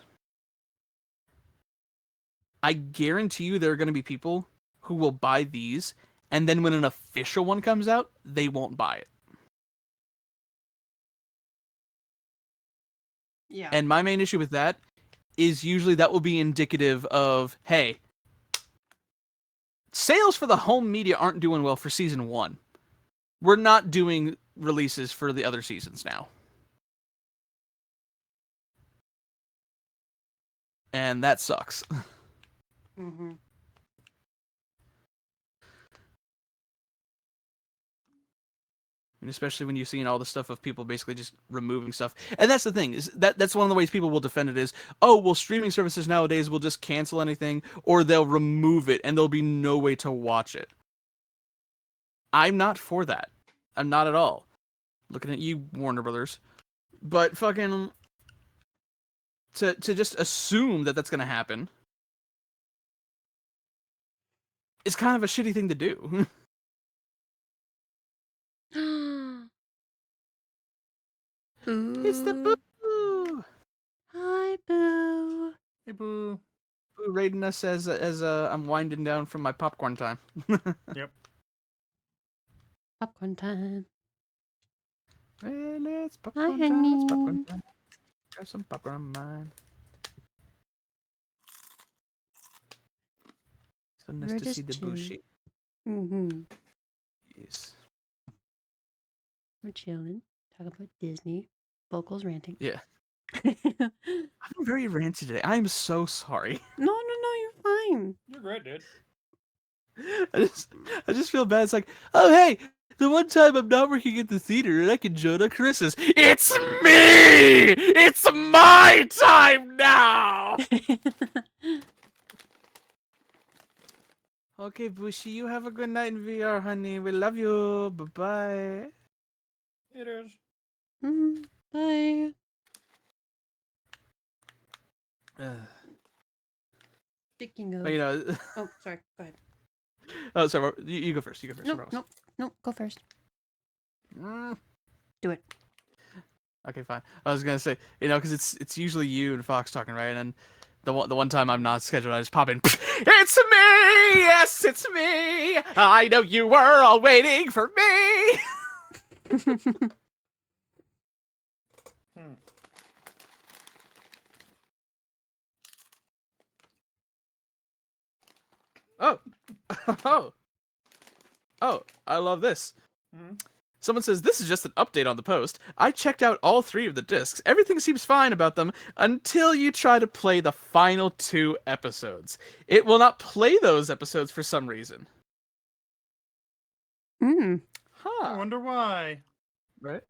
Speaker 1: I guarantee you there are gonna be people who will buy these, and then when an official one comes out, they won't buy it.
Speaker 3: Yeah.
Speaker 1: And my main issue with that is usually that will be indicative of, hey, sales for the home media aren't doing well for season 1. We're not doing releases for the other seasons now. And that sucks.
Speaker 3: Mm-hmm.
Speaker 1: And especially when you're seeing all the stuff of people basically just removing stuff. And that's the thing, is that's one of the ways people will defend it is, oh, well, streaming services nowadays will just cancel anything, or they'll remove it, and there'll be no way to watch it. I'm not for that. I'm not at all. Looking at you, Warner Brothers. But fucking... To just assume that that's going to happen is kind of a shitty thing to do.
Speaker 3: Boo.
Speaker 1: It's the boo.
Speaker 3: Hi, Boo.
Speaker 2: Hey, Boo.
Speaker 1: Boo rating us as I'm winding down from my popcorn time.
Speaker 2: Yep.
Speaker 3: Popcorn time.
Speaker 1: Well, it's
Speaker 3: Hi,
Speaker 1: popcorn time. It's
Speaker 3: honey.
Speaker 1: popcorn time. Got some popcorn on mine. So nice
Speaker 3: We're
Speaker 1: to see
Speaker 3: just
Speaker 1: the
Speaker 3: chilling.
Speaker 1: bushy.
Speaker 3: Mm-hmm.
Speaker 1: Yes.
Speaker 3: We're chilling. Talking about Disney. Vocals ranting.
Speaker 1: Yeah.
Speaker 3: no,
Speaker 1: I'm very ranty today. I am so sorry.
Speaker 3: no, you're fine.
Speaker 2: You're great, dude.
Speaker 1: I just feel bad. It's like, oh hey, the one time I'm not working at the theater and I can join on Chris's. It's me! It's my time now! Okay, Bushy, you have a good night in VR, honey. We love you. Bye-bye.
Speaker 2: It is.
Speaker 3: Bye. Speaking of...
Speaker 1: But, you know...
Speaker 3: Oh, sorry. Go ahead.
Speaker 1: Oh, sorry. You go first. You go first.
Speaker 3: Nope. Go first.
Speaker 1: Mm.
Speaker 3: Do it.
Speaker 1: Okay, fine. I was gonna say, you know, because it's usually you and Fox talking, right? And the one time I'm not scheduled, I just pop in. It's me. Yes, it's me. I know you were all waiting for me. Oh, oh! I love this.
Speaker 2: Mm-hmm.
Speaker 1: Someone says, this is just an update on the post. I checked out all 3 of the discs. Everything seems fine about them until you try to play the final 2 episodes. It will not play those episodes for some reason.
Speaker 3: Mm.
Speaker 2: I wonder why.
Speaker 1: Right?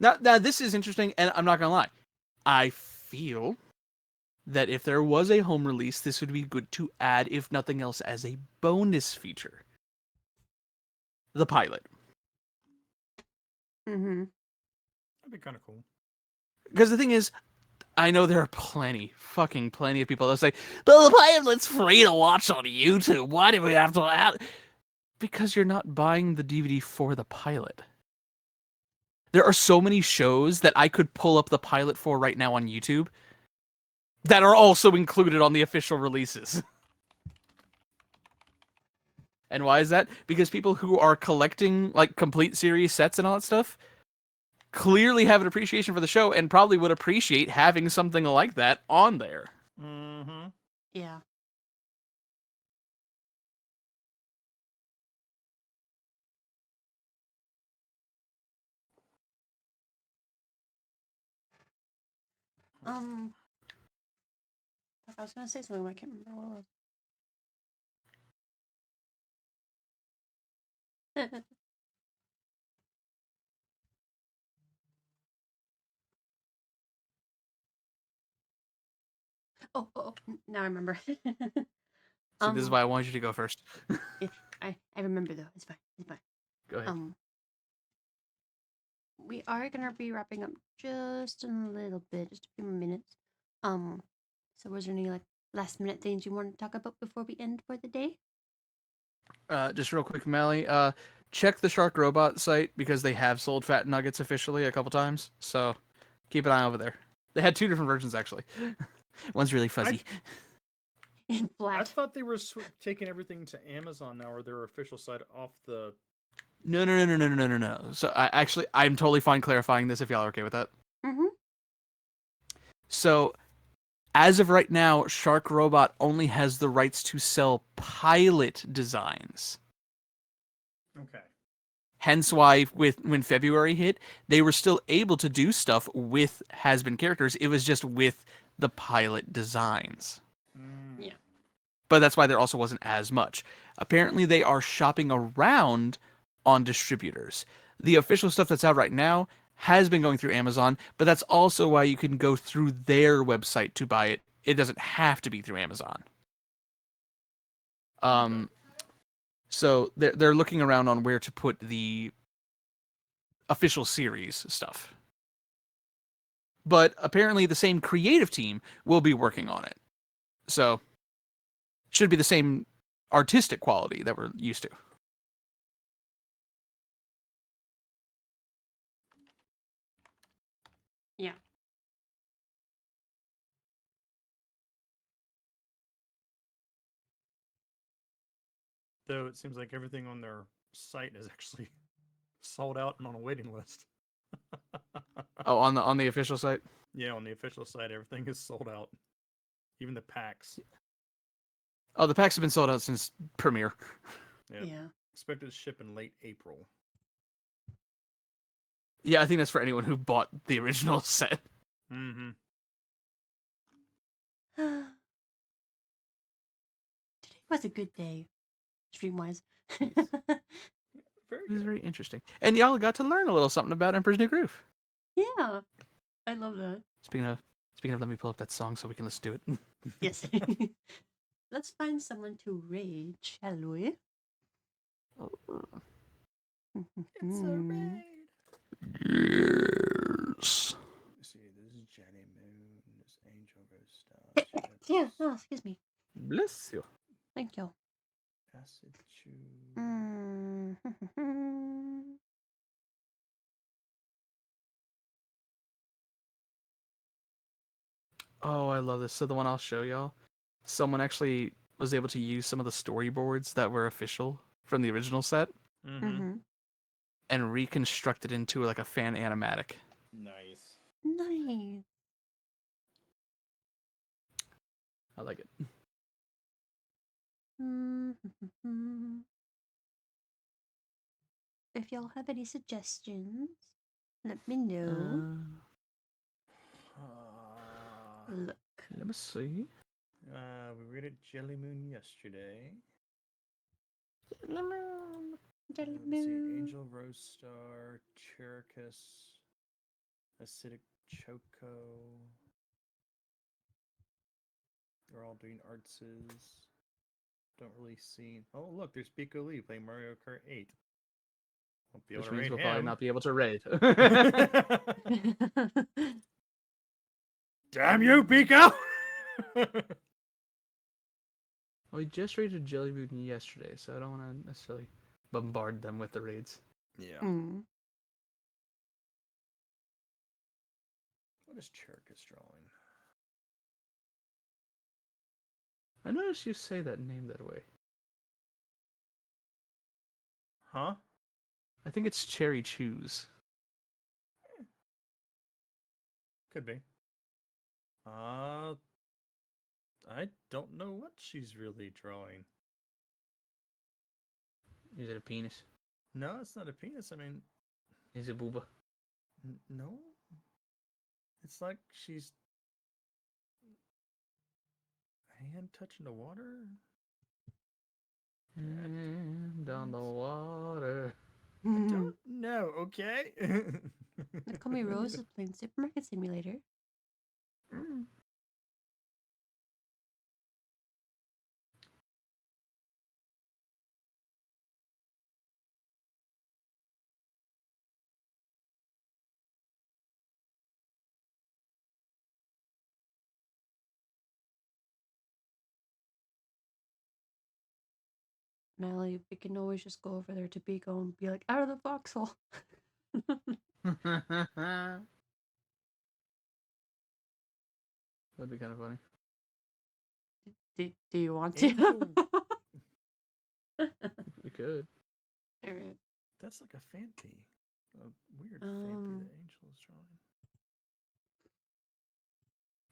Speaker 1: Now, this is interesting, and I'm not going to lie. I feel that if there was a home release, this would be good to add, if nothing else, as a bonus feature. The pilot.
Speaker 3: Mm-hmm.
Speaker 2: That'd be kind of cool.
Speaker 1: Because the thing is, I know there are plenty of people that say, but the pilot's free to watch on YouTube. Why do we have to add? Because you're not buying the DVD for the pilot. There are so many shows that I could pull up the pilot for right now on YouTube that are also included on the official releases. And why is that? Because people who are collecting like complete series sets and all that stuff clearly have an appreciation for the show and probably would appreciate having something like that on there.
Speaker 2: Mm-hmm.
Speaker 3: Yeah. I was gonna say something, but I can't remember what it was. Now I remember.
Speaker 1: See, this is why I wanted you to go first.
Speaker 3: Yeah, I remember though. It's fine. It's fine.
Speaker 1: Go ahead.
Speaker 3: We are gonna be wrapping up just in a little bit, just a few more minutes. So was there any like last minute things you want to talk about before we end for the day?
Speaker 1: Just real quick, Mally. Check the Shark Robot site because they have sold Fat Nuggets officially a couple times. So keep an eye over there. They had 2 different versions actually. One's really fuzzy.
Speaker 3: In
Speaker 2: I
Speaker 3: flat.
Speaker 2: thought they were taking everything to Amazon now, or their official site off the.
Speaker 1: No. So I'm totally fine clarifying this if y'all are okay with that.
Speaker 3: Mm-hmm.
Speaker 1: So as of right now, Shark Robot only has the rights to sell pilot designs.
Speaker 2: Okay.
Speaker 1: Hence why when February hit, they were still able to do stuff with has-been characters. It was just with the pilot designs.
Speaker 3: Yeah.
Speaker 1: But that's why there also wasn't as much. Apparently they are shopping around on distributors. The official stuff that's out right now has been going through Amazon, but that's also why you can go through their website to buy it. It doesn't have to be through Amazon. So they're looking around on where to put the official series stuff. But apparently the same creative team will be working on it. So should be the same artistic quality that we're used to.
Speaker 3: Yeah.
Speaker 2: Though it seems like everything on their site is actually sold out and on a waiting list.
Speaker 1: Oh, on the official site?
Speaker 2: Yeah, on the official site, everything is sold out. Even the packs.
Speaker 1: Oh, the packs have been sold out since premiere.
Speaker 2: Yep.
Speaker 3: Yeah.
Speaker 2: Expected to ship in late April.
Speaker 1: Yeah, I think that's for anyone who bought the original set.
Speaker 2: Mm-hmm.
Speaker 3: Today was a good day, stream wise.
Speaker 2: Very
Speaker 1: It was
Speaker 2: good.
Speaker 1: very interesting. And y'all got to learn a little something about Emperor's New Groove.
Speaker 3: Yeah. I love that.
Speaker 1: Speaking of, let me pull up that song so we can listen to it.
Speaker 3: Yes. Let's find someone to rage, shall we?
Speaker 2: It's a raid.
Speaker 1: Yes.
Speaker 2: See, this is Jenny Moon, this Angel Rose Star.
Speaker 3: Yeah, oh, excuse me.
Speaker 1: Bless you.
Speaker 3: Thank you.
Speaker 2: Acid Chew.
Speaker 1: Oh, I love this. So the one I'll show y'all, someone actually was able to use some of the storyboards that were official from the original set
Speaker 2: Mm-hmm.
Speaker 1: and reconstruct it into like a fan animatic.
Speaker 2: Nice.
Speaker 3: Nice.
Speaker 1: I like it.
Speaker 3: If y'all have any suggestions, let me know. Look.
Speaker 1: Let me see.
Speaker 2: We read it Jelly Moon yesterday.
Speaker 3: Jelly
Speaker 2: Let's see,
Speaker 3: Moon.
Speaker 2: Angel Rose Star, Chericus, Acidic Choco. They're all doing artses. Don't really see. Oh, look, there's Pico Lee playing Mario Kart 8. Won't be able
Speaker 1: Which
Speaker 2: to
Speaker 1: means
Speaker 2: raid
Speaker 1: we'll
Speaker 2: him.
Speaker 1: probably not be able to raid.
Speaker 2: Damn you, Pico!
Speaker 1: We just raided Jelly Moon yesterday, so I don't want to necessarily bombard them with the raids.
Speaker 2: Yeah. What is Chericus drawing?
Speaker 1: I noticed you say that name that way.
Speaker 2: Huh?
Speaker 1: I think it's Cherry Chews.
Speaker 2: Could be. I don't know what she's really drawing.
Speaker 1: Is it a penis?
Speaker 2: No, it's not a penis. I mean,
Speaker 1: Is it booba?
Speaker 2: no. It's like she's hand touching the water?
Speaker 1: And on the water.
Speaker 2: Don't know, okay?
Speaker 3: Nakomi Rose is playing Supermarket Simulator. Mally, we can always just go over there to Pico and be like, out of the foxhole.
Speaker 1: That'd be kind of funny.
Speaker 3: Do you want to?
Speaker 2: Angel.
Speaker 1: We could.
Speaker 3: Alright.
Speaker 2: That's like a Fanty. A weird Fanty that Angel is drawing.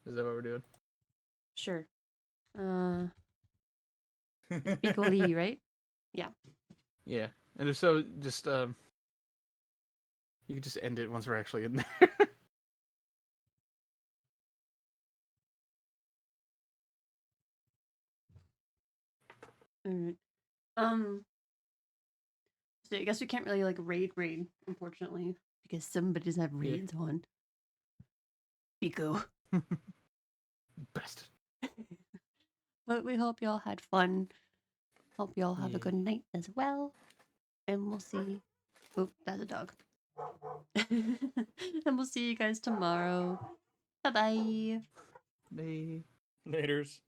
Speaker 1: Is that what we're doing?
Speaker 3: Sure. Pico Lee, right? Yeah.
Speaker 1: Yeah. And if so, just you could just end it once we're actually in there.
Speaker 3: Alright. So I guess we can't really like raid, unfortunately, because somebody does have raids on. Pico.
Speaker 1: Best.
Speaker 3: But we hope y'all had fun. Hope y'all have a good night as well. And we'll see. Oh, that's a dog. And we'll see you guys tomorrow. Bye-bye.
Speaker 1: Bye.
Speaker 2: Laters.